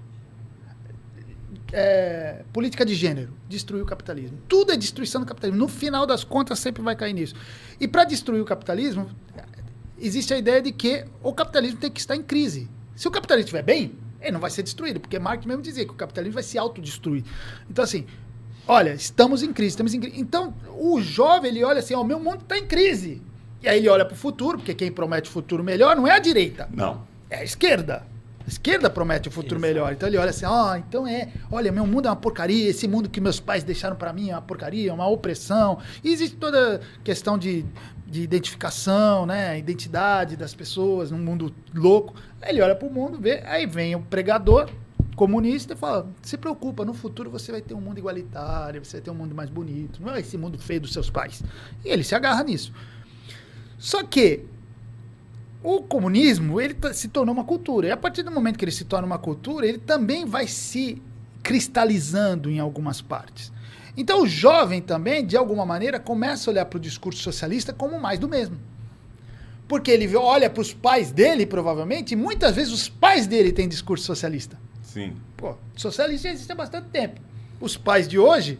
Política de gênero, destruir o capitalismo. Tudo é destruição do capitalismo. No final das contas, sempre vai cair nisso. E para destruir o capitalismo, existe a ideia de que o capitalismo tem que estar em crise. Se o capitalismo estiver bem, ele não vai ser destruído, porque Marx mesmo dizia que o capitalismo vai se autodestruir. Então, assim, olha, estamos em crise. Então, o jovem, ele olha assim, o meu mundo está em crise. E aí ele olha para o futuro, porque quem promete o futuro melhor não é a direita. Não. É a esquerda. A esquerda promete o futuro melhor. Então ele olha assim, olha, meu mundo é uma porcaria, esse mundo que meus pais deixaram para mim é uma porcaria, é uma opressão. E existe toda a questão de identificação, né, identidade das pessoas num mundo louco. Aí ele olha para o mundo, vê, aí vem o pregador comunista e fala, se preocupa, no futuro você vai ter um mundo igualitário, você vai ter um mundo mais bonito, não é esse mundo feio dos seus pais. E ele se agarra nisso. Só que o comunismo, ele se tornou uma cultura. E a partir do momento que ele se torna uma cultura, ele também vai se cristalizando em algumas partes. Então o jovem também, de alguma maneira, começa a olhar para o discurso socialista como mais do mesmo. Porque ele olha para os pais dele, provavelmente, e muitas vezes os pais dele têm discurso socialista. Sim. Pô, socialista já existe há bastante tempo. Os pais de hoje,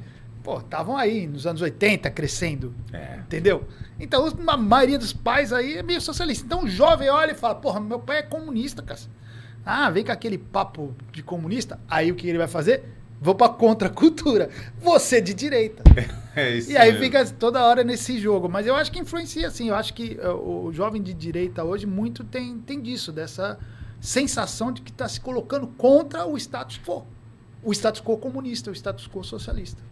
estavam aí nos anos 80 crescendo. Entendeu? Então, a maioria dos pais aí é meio socialista. Então, o jovem olha e fala, meu pai é comunista, cara. Vem com aquele papo de comunista. Aí, o que ele vai fazer? Vou pra contracultura. Você de direita. Isso e aí mesmo. fica toda hora nesse jogo. Mas eu acho que influencia, assim. Eu acho que o jovem de direita hoje muito tem disso, dessa sensação de que está se colocando contra o status quo. O status quo comunista, o status quo socialista.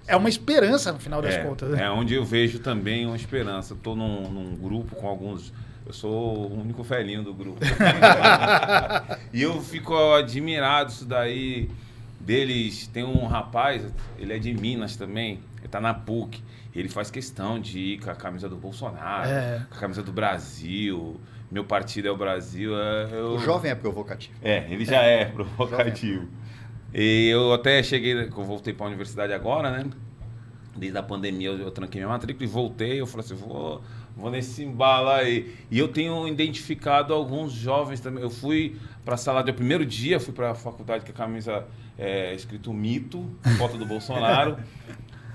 É uma esperança, no final das contas. Né? É onde eu vejo também uma esperança. Estou num grupo com alguns... Eu sou o único velhinho do grupo. E eu fico admirado isso daí deles. Tem um rapaz, ele é de Minas também, ele tá na PUC. Ele faz questão de ir com a camisa do Bolsonaro, com a camisa do Brasil. meu partido é o Brasil. O jovem é provocativo. Ele já é provocativo. E eu até cheguei, eu voltei para a universidade agora, né? Desde a pandemia eu tranquei minha matrícula e voltei. Eu falei assim, vou nesse embalo aí. E eu tenho identificado alguns jovens também. Eu fui para a sala do primeiro dia, fui para a faculdade com a camisa escrito mito, foto do Bolsonaro.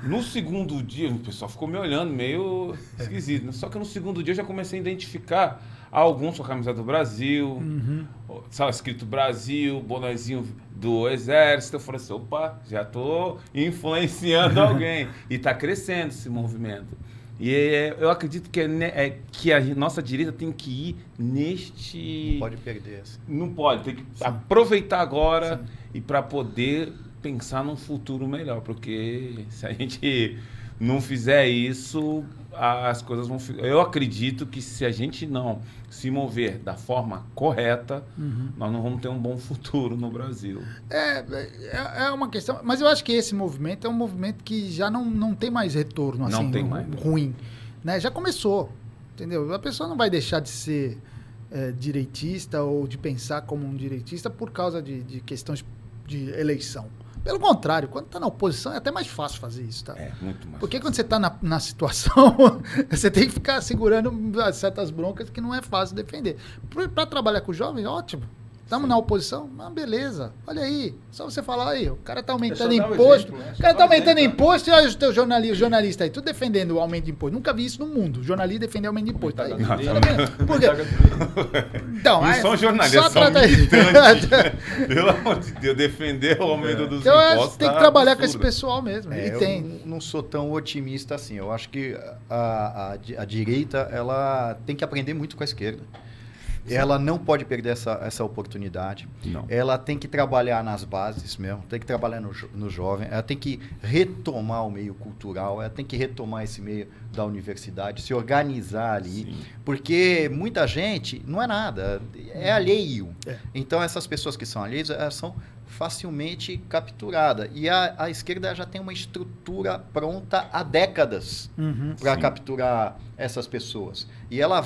No segundo dia, o pessoal ficou me olhando meio esquisito. Só que no segundo dia eu já comecei a identificar alguns com a camisa do Brasil, sabe, escrito Brasil, bonezinho do Exército. Eu falei assim, opa, já estou influenciando alguém. E está crescendo esse movimento. E eu acredito que a nossa direita tem que ir neste... Não pode perder essa. Não pode, tem que aproveitar agora e para poder pensar num futuro melhor, porque se a gente não fizer isso, as coisas vão ficar... Eu acredito que se a gente não se mover da forma correta, nós não vamos ter um bom futuro no Brasil. É uma questão... Mas eu acho que esse movimento é um movimento que já não tem mais retorno, assim, Não tem mais. ruim. Né? Já começou, entendeu? A pessoa não vai deixar de ser direitista ou de pensar como um direitista por causa de questões de eleição. Pelo contrário, quando está na oposição é até mais fácil fazer isso, tá? Muito mais. Porque quando você está na situação, você tem que ficar segurando certas broncas que não é fácil defender. Para trabalhar com jovens, ótimo. Estamos na oposição? Beleza. Olha aí. Só você falar aí, o cara está aumentando imposto. Exemplo, né? O cara está aumentando imposto e olha os teus jornalistas aí, tudo defendendo o aumento de imposto. Nunca vi isso no mundo. Jornalista defender aumento de imposto. Aí. Por quê? Então, não são jornalistas, são militantes. Pelo amor de Deus, defender o aumento dos então, impostos. Tem que trabalhar com esse pessoal mesmo. E Eu tem. não sou tão otimista assim. Eu acho que a direita ela tem que aprender muito com a esquerda. Ela não pode perder essa oportunidade. Não. Ela tem que trabalhar nas bases mesmo, tem que trabalhar no jovem, ela tem que retomar o meio cultural, ela tem que retomar esse meio da universidade, se organizar ali. Sim. Porque muita gente não é nada, é alheio. Então, essas pessoas que são alheias, elas são facilmente capturadas. E a esquerda já tem uma estrutura pronta há décadas para capturar essas pessoas. E ela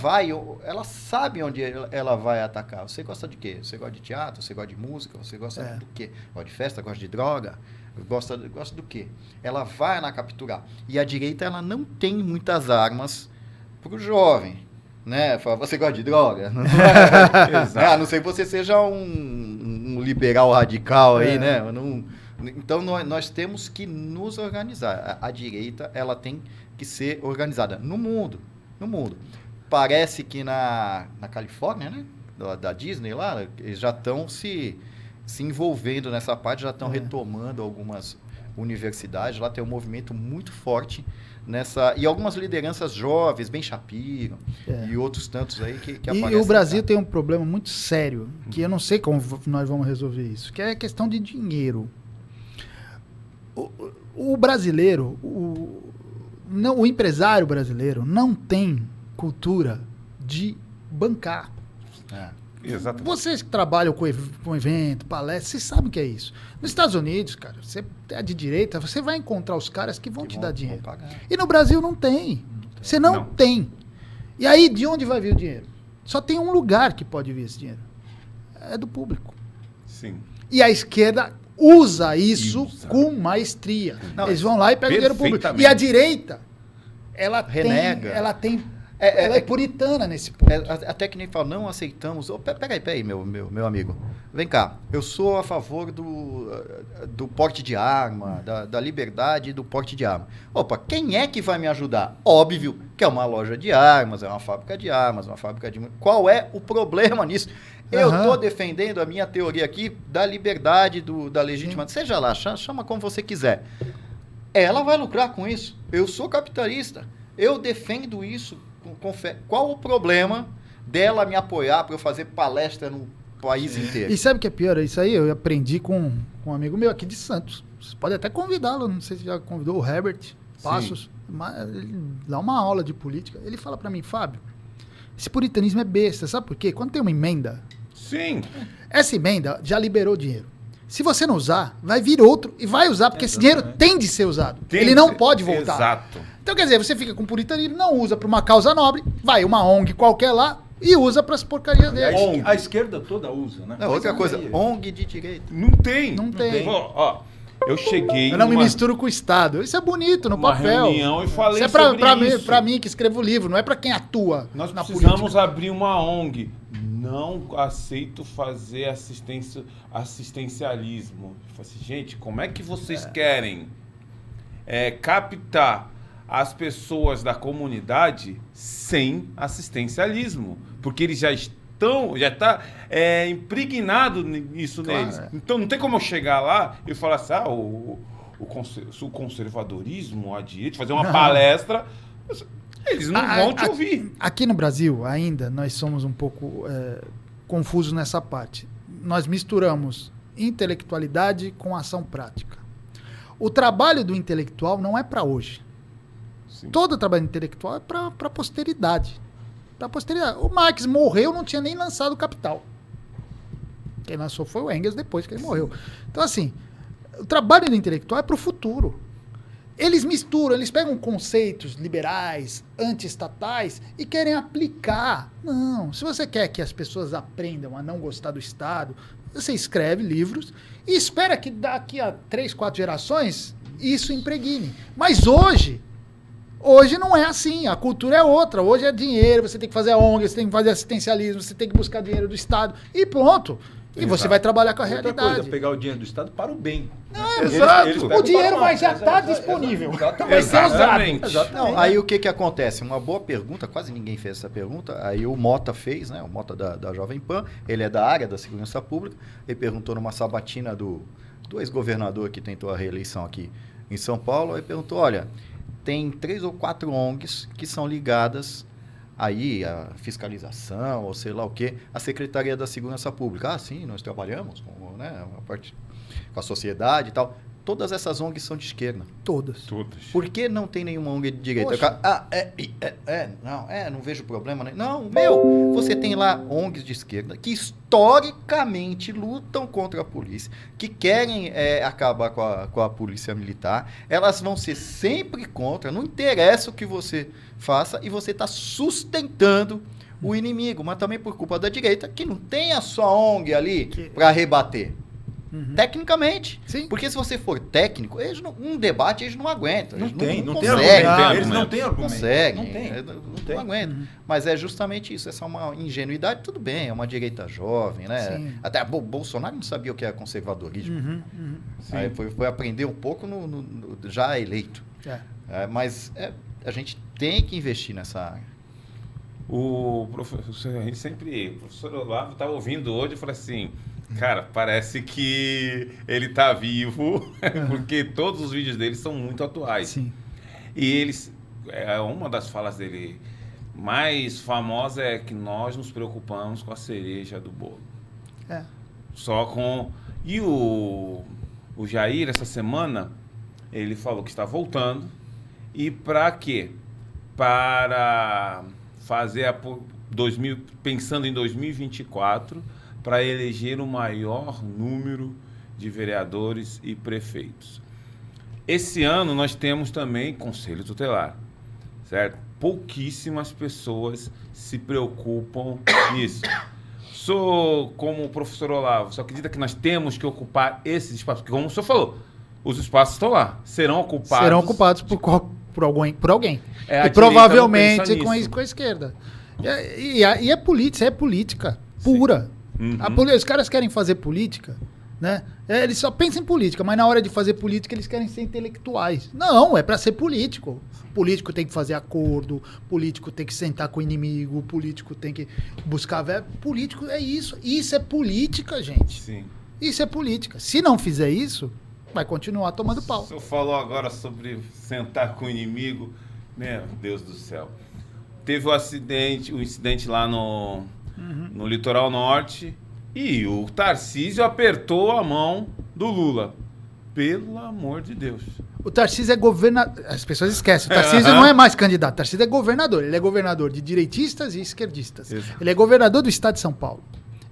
sabe onde ela vai atacar. Você gosta de quê? Você gosta de teatro? Você gosta de música? Você gosta do quê? Gosta de festa? Gosta de droga? Gosta do quê? Ela vai na capturar. E a direita, ela não tem muitas armas para o jovem. Né? Fala, você gosta de droga? A não ser que você seja um liberal radical aí, né? Então, nós temos que nos organizar. A direita, ela tem que ser organizada no mundo. Parece que na Califórnia, né? Da Disney lá, eles já estão se envolvendo nessa parte, já estão retomando algumas universidades. Lá tem um movimento muito forte e algumas lideranças jovens, Ben Shapiro e outros tantos aí que aparecem. E o Brasil tem um problema muito sério, que eu não sei como nós vamos resolver isso, que é a questão de dinheiro. O brasileiro, o empresário brasileiro não tem cultura de bancar. Exatamente. Vocês que trabalham com evento, palestra, vocês sabem o que é isso. Nos Estados Unidos, cara, você é de direita, você vai encontrar os caras que vão te dar dinheiro. E no Brasil não tem. Você não tem. E aí, de onde vai vir o dinheiro? Só tem um lugar que pode vir esse dinheiro. É do público. Sim. E a esquerda usa isso com maestria. Eles vão lá e pegam o dinheiro público. E a direita, ela renega. Ela é puritana nesse ponto. Até que nem fala, não aceitamos. Peraí, meu amigo. Vem cá. Eu sou a favor do porte de arma, da liberdade do porte de arma. Opa, quem é que vai me ajudar? Óbvio que é uma loja de armas, é uma fábrica de armas, uma fábrica de... Qual é o problema nisso? Eu estou defendendo a minha teoria aqui da liberdade, da legítima... Seja lá, chama como você quiser. Ela vai lucrar com isso. Eu sou capitalista. Eu defendo isso. Qual o problema dela me apoiar para eu fazer palestra no país inteiro? E sabe o que é pior? Isso aí eu aprendi com um amigo meu aqui de Santos. Você pode até convidá-lo, não sei se já convidou o Herbert Passos. Ele dá uma aula de política. Ele fala para mim, Fábio, esse puritanismo é besta, sabe por quê? Quando tem uma emenda, essa emenda já liberou dinheiro. Se você não usar, vai vir outro e vai usar, porque esse dinheiro tem de ser usado. Ele não pode voltar. Exato. Então, quer dizer, você fica com puritanismo, não usa para uma causa nobre, vai uma ONG qualquer lá, e usa para as porcarias dele. ONG. A esquerda toda usa, né? Não, outra Mas coisa, aí- ONG de direita. Não tem. Não tem. Ó, eu cheguei Eu não me numa- misturo com o Estado. Isso é bonito no uma papel. reunião e falei Isso é sobre isso. pra mim que escrevo o livro, não é para quem atua Nós na precisamos política. abrir uma ONG. Não aceito fazer assistencialismo. Eu falei assim, gente, como é que vocês querem captar as pessoas da comunidade sem assistencialismo? Porque eles já está impregnado nisso Claro, neles. é. Então não tem como eu chegar lá e falar assim, o conservadorismo, a direita, fazer uma palestra. Eles não vão te ouvir. Aqui no Brasil, ainda, nós somos um pouco confusos nessa parte. Nós misturamos intelectualidade com ação prática. O trabalho do intelectual não é para hoje. Sim. Todo trabalho intelectual é para a posteridade. Pra posteridade. O Marx morreu, não tinha nem lançado o Capital. Quem lançou foi o Engels depois que ele morreu. Então, assim, o trabalho do intelectual é para o futuro. Eles misturam, eles pegam conceitos liberais, anti-estatais e querem aplicar. Não, se você quer que as pessoas aprendam a não gostar do Estado, você escreve livros e espera que daqui a 3, 4 gerações isso impregne. Mas hoje não é assim, a cultura é outra. Hoje é dinheiro, você tem que fazer ONG, você tem que fazer assistencialismo, você tem que buscar dinheiro do Estado e pronto. E você Exato. vai trabalhar com a Outra realidade. coisa, pegar o dinheiro do Estado para o bem. Exato. pegam O dinheiro para vai mal. já estar Exato, disponível. exatamente. Vai ser usado. Exatamente. Exatamente. Não, aí o que acontece? Uma boa pergunta, quase ninguém fez essa pergunta, aí o Mota fez, né? O Mota da Jovem Pan, ele é da área da segurança pública, ele perguntou numa sabatina do ex-governador que tentou a reeleição aqui em São Paulo, ele perguntou, olha, tem 3 ou 4 ONGs que são ligadas aí a fiscalização, ou sei lá o quê, a Secretaria da Segurança Pública. Ah, sim, nós trabalhamos com, né, com a sociedade e tal. Todas essas ONGs são de esquerda. Todas. Todas. Por que não tem nenhuma ONG de direita? Poxa. Não vejo problema. Né? Não, você tem lá ONGs de esquerda que historicamente lutam contra a polícia, que querem acabar com a polícia militar. Elas vão ser sempre contra, não interessa o que você faça, e você está sustentando o inimigo, mas também por culpa da direita, que não tem a sua ONG ali para rebater. Tecnicamente. Sim. Porque se você for técnico, um debate eles não aguentam. Não Eles tem conseguem. argumento. Eles Não não têm argumento. Conseguem. Não tem. Não aguentam. Mas é justamente isso. Essa é uma ingenuidade. Tudo bem, é uma direita jovem, né? Sim. Até Bolsonaro não sabia o que é conservadorismo. Sim. Aí foi aprender um pouco já eleito. Mas a gente tem que investir nessa área. O professor Olavo estava ouvindo hoje e falou assim, cara, parece que ele tá vivo, porque todos os vídeos dele são muito atuais. Sim. E uma das falas dele mais famosa é que nós nos preocupamos com a cereja do bolo. É. E o Jair, essa semana, ele falou que está voltando. E para quê? Para fazer pensando em 2024, para eleger o maior número de vereadores e prefeitos. Esse ano nós temos também Conselho Tutelar, certo? Pouquíssimas pessoas se preocupam nisso. Como o professor Olavo, só acredita que nós temos que ocupar esses espaços, porque como o senhor falou, os espaços estão lá, serão ocupados por alguém. É, a E direita provavelmente não pensa com a esquerda. E é política pura. Uhum. Os caras querem fazer política, né? Eles só pensam em política, mas na hora de fazer política eles querem ser intelectuais. Não, é para ser político. Político tem que fazer acordo, político tem que sentar com o inimigo, político tem que buscar... Político é isso. Isso é política, gente. Sim. Isso é política. Se não fizer isso, vai continuar tomando pau. O senhor falou agora sobre sentar com o inimigo. Meu Deus do céu. Teve um incidente lá no Litoral Norte e o Tarcísio apertou a mão do Lula. Pelo amor de Deus. O Tarcísio é governador. As pessoas esquecem. O Tarcísio não é mais candidato. O Tarcísio é governador. Ele é governador de direitistas e esquerdistas. Exato. Ele é governador do estado de São Paulo.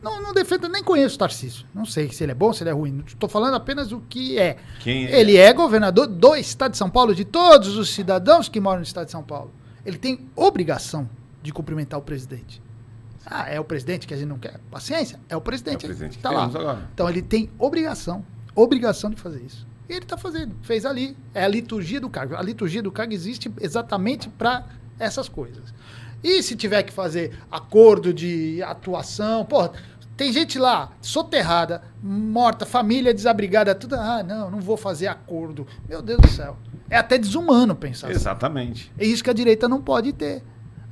Não defendo, nem conheço o Tarcísio. Não sei se ele é bom, se ele é ruim. Estou falando apenas o que é. Quem é? Ele é governador do estado de São Paulo, de todos os cidadãos que moram no estado de São Paulo. Ele tem obrigação de cumprimentar o presidente. Ah, é o presidente que a gente não quer? Paciência, é o presidente. É o presidente que tá lá. temos agora. Então ele tem obrigação de fazer isso. E ele está fazendo, fez ali. É a liturgia do cargo. A liturgia do cargo existe exatamente para essas coisas. E se tiver que fazer acordo de atuação, porra, tem gente lá, soterrada, morta, família desabrigada, tudo. Ah, não vou fazer acordo. Meu Deus do céu. É até desumano pensar assim. Exatamente. É isso que a direita não pode ter.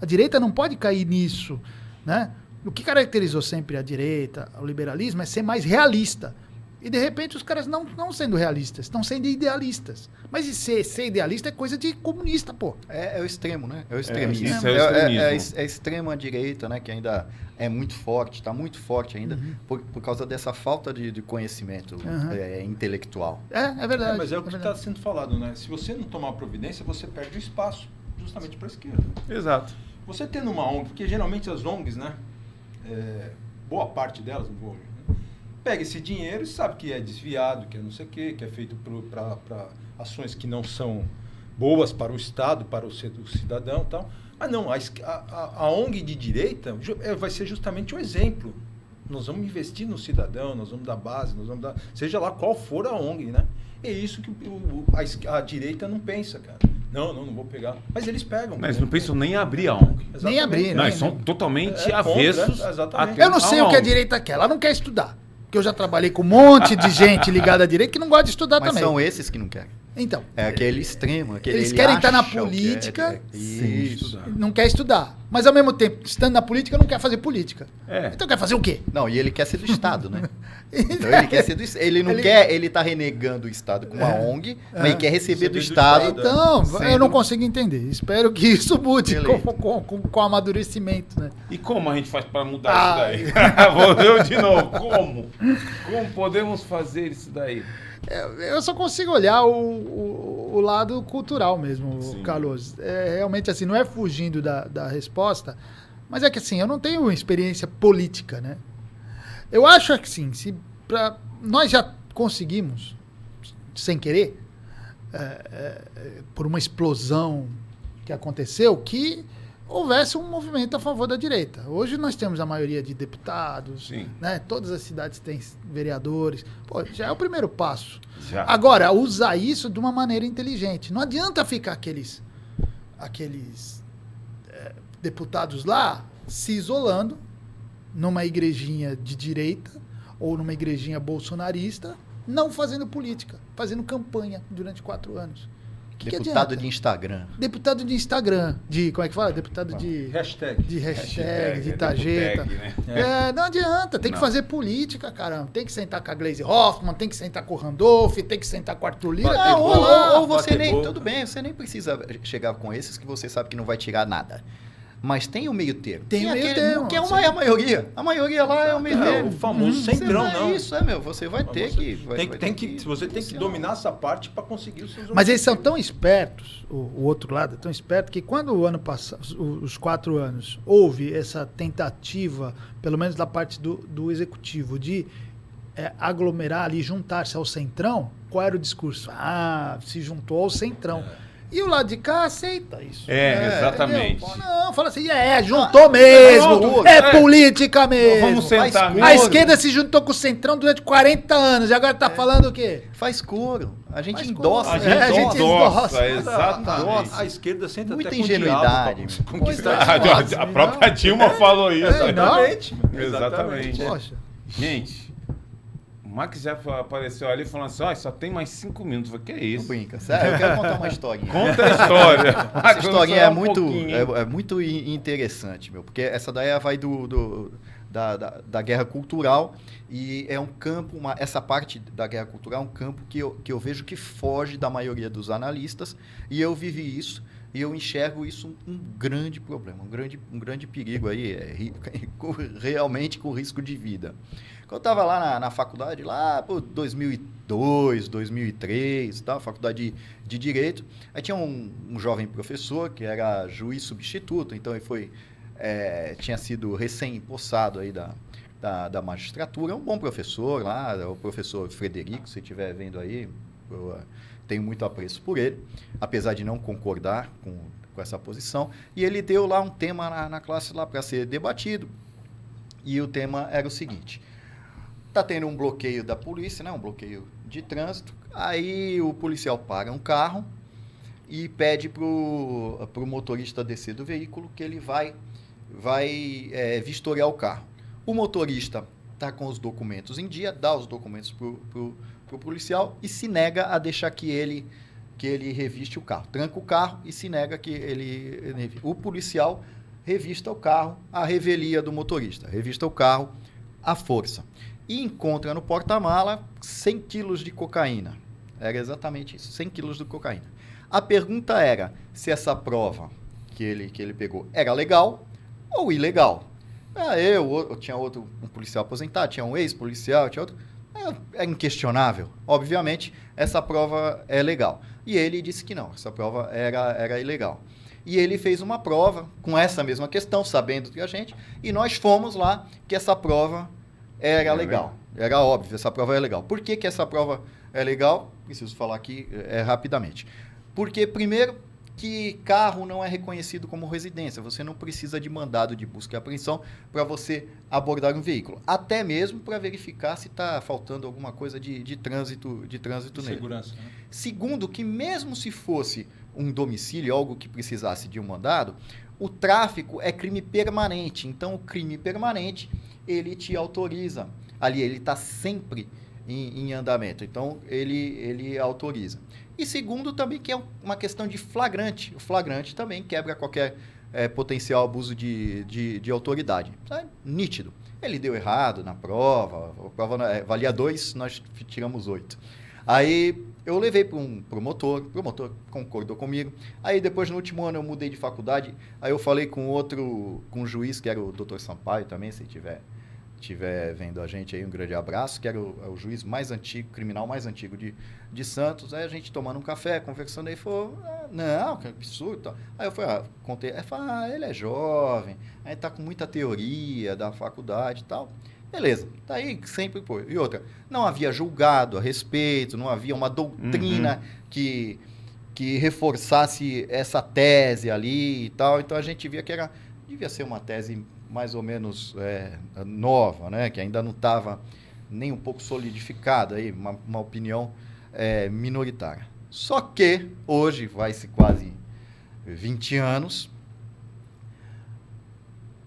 A direita não pode cair nisso, né? O que caracterizou sempre a direita, o liberalismo, é ser mais realista. E, de repente, os caras não sendo realistas, estão sendo idealistas. Mas ser idealista é coisa de comunista, pô. É o extremo, né? É o extremismo. Isso é o extremismo. É a extrema direita, né? Que ainda é muito forte, está muito forte ainda, por causa dessa falta de conhecimento intelectual. É verdade. Mas é o que está verdade. sendo falado, né? Se você não tomar providência, você perde o espaço, justamente para a esquerda. Exato. Você tendo uma ONG, porque geralmente as ONGs, né? Boa parte delas, não vou... Pega esse dinheiro e sabe que é desviado, que é não sei o quê, que é feito para ações que não são boas para o Estado, para o cidadão e tal. Ah, não, a ONG de direita vai ser justamente o exemplo. Nós vamos investir no cidadão, nós vamos dar base, nós vamos dar... Seja lá qual for a ONG, né? É isso que a direita não pensa, cara. Não vou pegar. Mas eles pegam. Mas não pensam nem em abrir a ONG. Exatamente. Nem abrir, Não, né? eles são totalmente É avessos. contra, exatamente. a Eu não sei o que a ONG. direita quer. Ela não quer estudar. Porque eu já trabalhei com um monte de gente ligada à direita que não gosta de estudar Mas também. são esses que não querem. Então, É aquele extremo. Eles querem estar na acham que política, Isso. não quer estudar. Mas, ao mesmo tempo, estando na política, não quer fazer política. É. Então quer fazer o quê? Não, e ele quer ser do Estado, né? Então ele quer ser do Estado. Ele não quer, ele tá renegando o Estado com uma ONG, mas ele quer receber do Estado. Então, eu Sendo- não consigo entender. Espero que isso mude Beleza. com amadurecimento, né? E como a gente faz para mudar isso daí? Vou eu de novo. Como? Como podemos fazer isso daí? Eu só consigo olhar o lado cultural mesmo, Sim. Carlos. É, realmente, assim, não é fugindo da resposta, mas é que, assim, eu não tenho experiência política, né? Eu acho que, assim, nós já conseguimos, sem querer, por uma explosão que aconteceu, que houvesse um movimento a favor da direita. Hoje nós temos a maioria de deputados, Sim. né? Todas as cidades têm vereadores. Pô, já é o primeiro passo. Já. Agora, usar isso de uma maneira inteligente. Não adianta ficar aqueles deputados lá se isolando numa igrejinha de direita ou numa igrejinha bolsonarista, não fazendo política, fazendo campanha durante 4 anos. Que Deputado adianta? de Instagram. Deputado de Instagram, como é que fala? Deputado de Hashtag. hashtag, de tarjeta. Hashtag, né? Não adianta, tem que Não. fazer política, caramba. Tem que sentar com a Glaze Hoffman, tem que sentar com o Randolph, tem que sentar com o Arthur Lira. Bater Não, bola. olá. Ou você bater nem. boca. Tudo bem, você nem precisa chegar com esses que você sabe que não vai tirar nada. Mas tem o meio termo. Tem o meio aquele- termo, Que é sim. a maioria. A maioria lá é o meio É, termo. o famoso centrão, Você- não. Isso, meu. Você vai ter que. vai ter Você tem que funcionar. dominar essa parte para conseguir os seus Mas eles são objetivos. tão espertos, o outro lado é tão esperto, que quando o ano passado, os 4 anos, houve essa tentativa, pelo menos da parte do executivo, de aglomerar ali, juntar-se ao centrão, qual era o discurso? Ah, se juntou ao centrão. E o lado de cá aceita isso. Exatamente. Entendeu? Não, fala assim, juntou mesmo, pronto, é política mesmo. Vamos sentar faz mesmo. A esquerda se juntou com o centrão durante 40 anos, e agora tá falando o quê? Faz coro. A gente Faz endossa. coro. A gente gente endossa, endossa. exatamente. A esquerda senta Muita até com ingenuidade, o diabo meu. pra conquistar Pois é. espaço. A própria Dilma falou isso. Exatamente. Exatamente. Poxa. Gente, o Max já apareceu ali falando assim, só tem mais 5 minutos. Eu falei, que é Não isso? brinca. Sério, eu quero contar uma historinha. Conta a história. Essa historinha é muito, pouquinho. é muito interessante, meu, porque essa daí vai da guerra cultural e é um campo, essa parte da guerra cultural é um campo que eu vejo que foge da maioria dos analistas e eu vivi isso e eu enxergo isso um grande problema, um grande perigo aí, realmente com risco de vida. Quando eu estava lá na faculdade, lá por 2002, 2003, tá, faculdade de Direito, aí tinha um jovem professor que era juiz substituto, então ele tinha sido recém-possado aí da magistratura, é um bom professor lá, o professor Frederico, se estiver vendo aí, eu tenho muito apreço por ele, apesar de não concordar com essa posição, e ele deu lá um tema na classe lá para ser debatido. E o tema era o seguinte: tá tendo um bloqueio da polícia, né? Um bloqueio de trânsito. Aí o policial para um carro e pede pro motorista descer do veículo que ele vai vistoriar o carro. O motorista está com os documentos em dia, dá os documentos pro policial e se nega a deixar que ele reviste o carro. Tranca o carro e se nega que o policial revista o carro à revelia do motorista. Revista o carro à força. E encontra no porta-mala 100 quilos de cocaína. Era exatamente isso, 100 quilos de cocaína. A pergunta era se essa prova que ele pegou era legal ou ilegal. Eu tinha um policial aposentado, tinha um ex-policial, tinha outro. É inquestionável. Obviamente, essa prova é legal. E ele disse que não, essa prova era ilegal. E ele fez uma prova com essa mesma questão, sabendo que a gente, e nós fomos lá que essa prova era legal. Era óbvio, essa prova é legal. Por que essa prova é legal? Preciso falar aqui rapidamente. Porque, primeiro, que carro não é reconhecido como residência. Você não precisa de mandado de busca e apreensão para você abordar um veículo. Até mesmo para verificar se está faltando alguma coisa de trânsito nele. Segurança, né? Segundo, que mesmo se fosse um domicílio, algo que precisasse de um mandado, o tráfico é crime permanente. Então, o crime permanente, ele te autoriza. Ali, ele está sempre em andamento. Então, ele autoriza. E segundo, também que é uma questão de flagrante. O flagrante também quebra qualquer potencial abuso de autoridade. É nítido. Ele deu errado na prova, a prova valia 2, nós tiramos 8. Aí eu levei para o promotor concordou comigo. Aí depois, no último ano, eu mudei de faculdade. Aí eu falei com um juiz, que era o Dr. Sampaio também, se estiver vendo a gente aí, um grande abraço, que era o juiz mais antigo, criminal mais antigo de Santos. Aí a gente tomando um café, conversando, aí falou, não, que absurdo. Aí eu contei, aí falei, ele é jovem, aí tá com muita teoria da faculdade e tal. Beleza, tá aí sempre, pô. E outra, não havia julgado a respeito, não havia uma doutrina que reforçasse essa tese ali e tal. Então a gente via que devia ser uma tese mais ou menos nova, né? Que ainda não estava nem um pouco solidificada, aí, uma opinião minoritária. Só que hoje, vai-se quase 20 anos,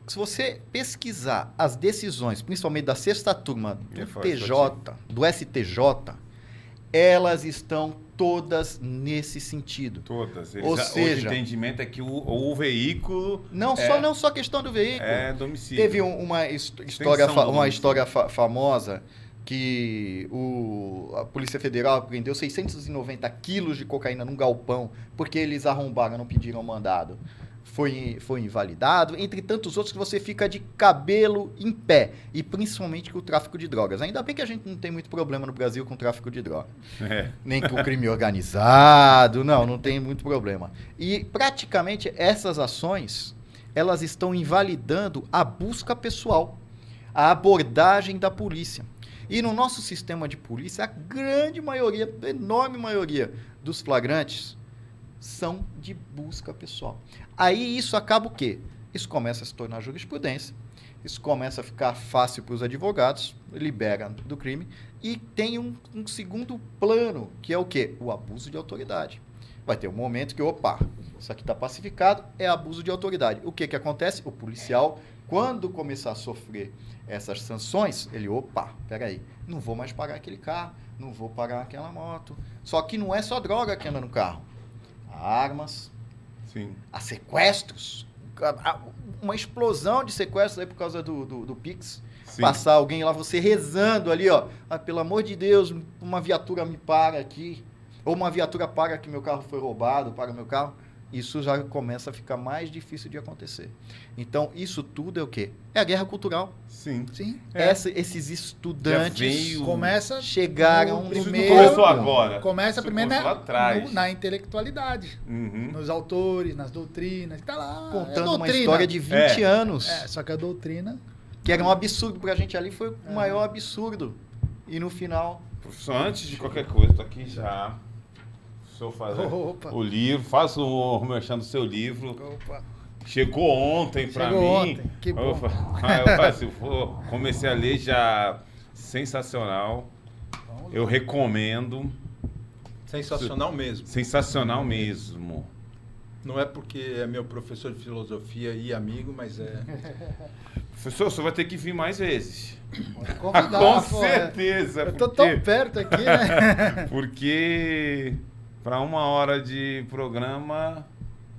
se você pesquisar as decisões, principalmente da sexta turma do STJ, elas estão todas nesse sentido. Todas. Ou seja, o entendimento é que o veículo... Não só a questão do veículo. É domicílio. Teve uma história famosa que a Polícia Federal prendeu 690 quilos de cocaína num galpão porque eles arrombaram, não pediram mandado. Foi invalidado, entre tantos outros que você fica de cabelo em pé, e principalmente com o tráfico de drogas. Ainda bem que a gente não tem muito problema no Brasil com o tráfico de drogas. Nem com o crime organizado, não tem muito problema. E praticamente essas ações, elas estão invalidando a busca pessoal, a abordagem da polícia. E no nosso sistema de polícia, a grande maioria, a enorme maioria dos flagrantes são de busca pessoal. Aí isso acaba o quê? Isso começa a se tornar jurisprudência, isso começa a ficar fácil para os advogados, libera do crime, e tem um segundo plano, que é o quê? O abuso de autoridade. Vai ter um momento que, isso aqui está pacificado, é abuso de autoridade. O que acontece? O policial, quando começar a sofrer essas sanções, ele, peraí, não vou mais pagar aquele carro, não vou pagar aquela moto. Só que não é só droga que anda no carro. Há armas, sim, há sequestros, uma explosão de sequestros aí por causa do Pix. Sim. Passar alguém lá, você rezando ali, pelo amor de Deus, uma viatura me para aqui, ou uma viatura para que meu carro foi roubado, para meu carro. Isso já começa a ficar mais difícil de acontecer. Então, isso tudo é o quê? É a guerra cultural. Sim. Esses estudantes chegaram no meio. meio. Começou agora. Começa primeiro atrás. na intelectualidade. Nos autores, nas doutrinas. Tá lá. Contando uma história de 20 anos. Só que a doutrina... Que era um absurdo pra gente ali, foi o maior absurdo. E no final... Professor, antes de qualquer coisa, tô aqui já... O senhor faz o livro, faça o merchan do seu livro. Chegou ontem pra Chegou mim. ontem, que bom. Comecei a ler já, sensacional. Eu recomendo. Sensacional mesmo. Sensacional mesmo. Não é porque é meu professor de filosofia e amigo, mas é... Professor, você vai ter que vir mais vezes. Convidar, Com pô, certeza. Eu tô porque- tão perto aqui, né? Porque para 1 hora de programa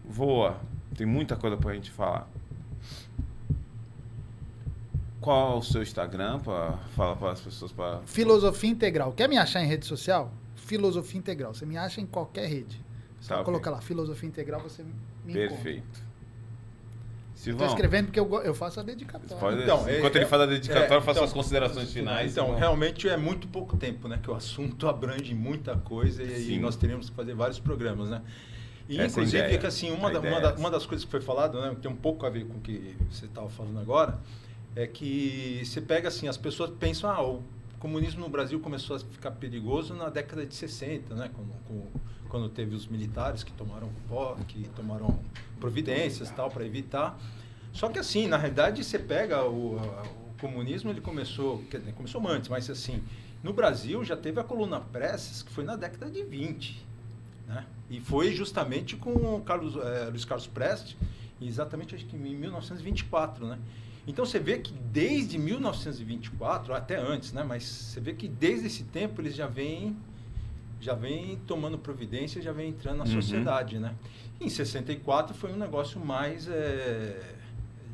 voa. Tem muita coisa pra gente falar. Qual é o seu Instagram para falar para as pessoas para Filosofia Integral. Quer me achar em rede social? Filosofia Integral. Você me acha em qualquer rede. Só Tá, ok. colocar lá, Filosofia Integral, você me encontra. Perfeito. Estou Silvão, escrevendo porque eu faço a dedicatória. pode, Então, enquanto ele faz a dedicatória, faça as considerações finais. Então, Silvão. realmente é muito pouco tempo, né? Que o assunto abrange muita coisa Sim. e nós teríamos que fazer vários programas, né? E, Essa é a inclusive, ideia. é que assim, uma A ideia é essa. das coisas que foi falado, né? Que tem um pouco a ver com o que você estava falando agora, é que você pega assim, as pessoas pensam, o comunismo no Brasil começou a ficar perigoso na década de 60, né? Quando teve os militares que tomaram providências tal para evitar. Só que assim, na realidade, você pega o comunismo, ele começou, quer dizer, começou antes, mas assim, no Brasil já teve a coluna Presses, que foi na década de 20, né? E foi justamente com o Luiz Carlos Prestes, exatamente acho que em 1924, né? Então você vê que desde 1924, até antes, né? Mas você vê que desde esse tempo eles já vêm tomando providência, já vem entrando na sociedade, né? Em 64 foi um negócio mais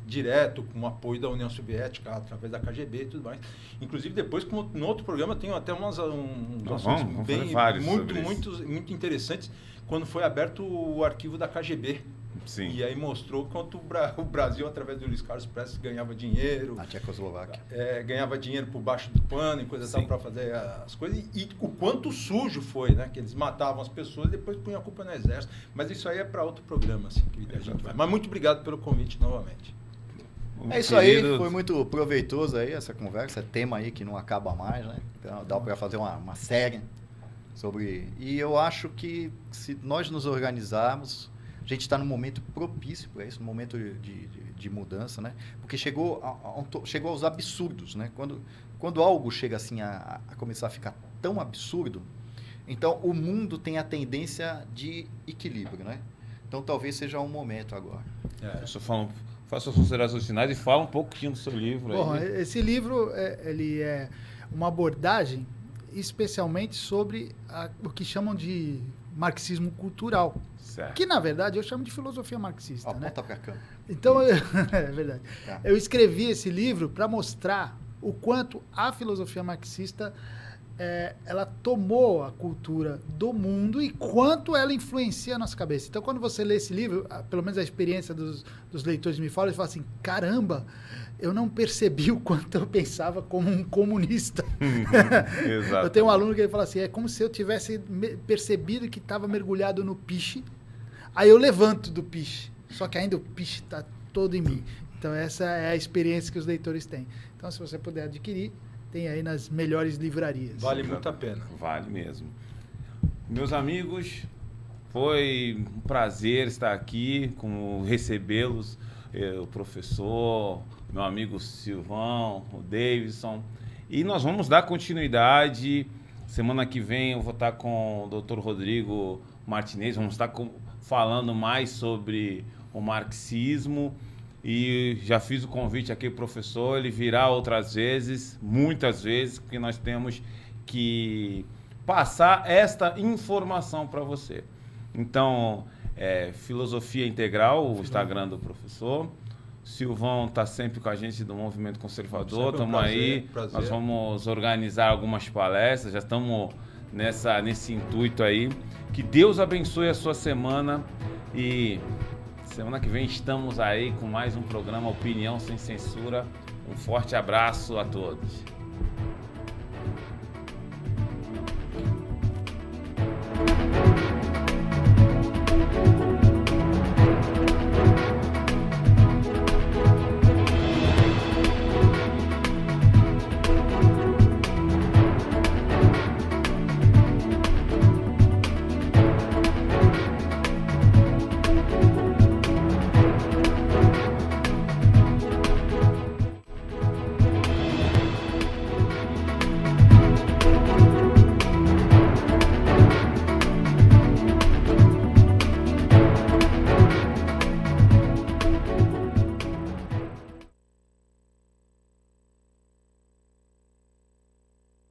direto, com o apoio da União Soviética, através da KGB e tudo mais. Inclusive, depois, como no outro programa, tem até uns assuntos vamos fazer vários sobre muito interessantes, quando foi aberto o arquivo da KGB. Sim. E aí mostrou quanto o Brasil, através do Luiz Carlos Prestes, ganhava dinheiro. Na Tchecoslováquia. Ganhava dinheiro por baixo do pano e coisa tal para fazer as coisas. E o quanto sujo foi, né? Que eles matavam as pessoas e depois punham a culpa no exército. Mas isso aí é para outro programa, assim, que a gente vai. Mas muito obrigado pelo convite novamente. É isso aí, foi muito proveitoso aí essa conversa, tema aí que não acaba mais, né? Então dá para fazer uma série sobre... E eu acho que se nós nos organizarmos, a gente está num momento propício para isso, num momento de mudança, né? Porque chegou aos absurdos, né? Quando algo chega assim a começar a ficar tão absurdo, então o mundo tem a tendência de equilíbrio, né? Então talvez seja um momento agora. Faça as considerações finais e fala um pouquinho do seu livro. Bom, aí. esse livro ele é uma abordagem especialmente sobre o que chamam de marxismo cultural. Certo. Que, na verdade, eu chamo de filosofia marxista, né? Aponta para cá. Então, é verdade. Tá. Eu escrevi esse livro para mostrar o quanto a filosofia marxista ela tomou a cultura do mundo e quanto ela influencia a nossa cabeça. Então, quando você lê esse livro, pelo menos a experiência dos leitores me fala, eles falam assim, caramba, eu não percebi o quanto eu pensava como um comunista. Exato. Eu tenho um aluno que ele fala assim, é como se eu tivesse percebido que estava mergulhado no piche, aí eu levanto do piche, só que ainda o piche está todo em mim. Então, essa é a experiência que os leitores têm. Então, se você puder adquirir, tem aí nas melhores livrarias. Vale muito a pena. Vale mesmo. Meus amigos, foi um prazer estar aqui, recebê-los, o professor, meu amigo Silvão, o Davidson. E nós vamos dar continuidade. Semana que vem eu vou estar com o Dr. Rodrigo Martinez, vamos estar falando mais sobre o marxismo. E já fiz o convite aqui pro professor, ele virá outras vezes, muitas vezes, porque nós temos que passar esta informação para você. Então, Filosofia Integral, o Instagram do professor. Silvão está sempre com a gente do Movimento Conservador, estamos aí, nós vamos organizar algumas palestras, já estamos nesse intuito aí. Que Deus abençoe a sua semana e... semana que vem estamos aí com mais um programa Opinião Sem Censura. Um forte abraço a todos.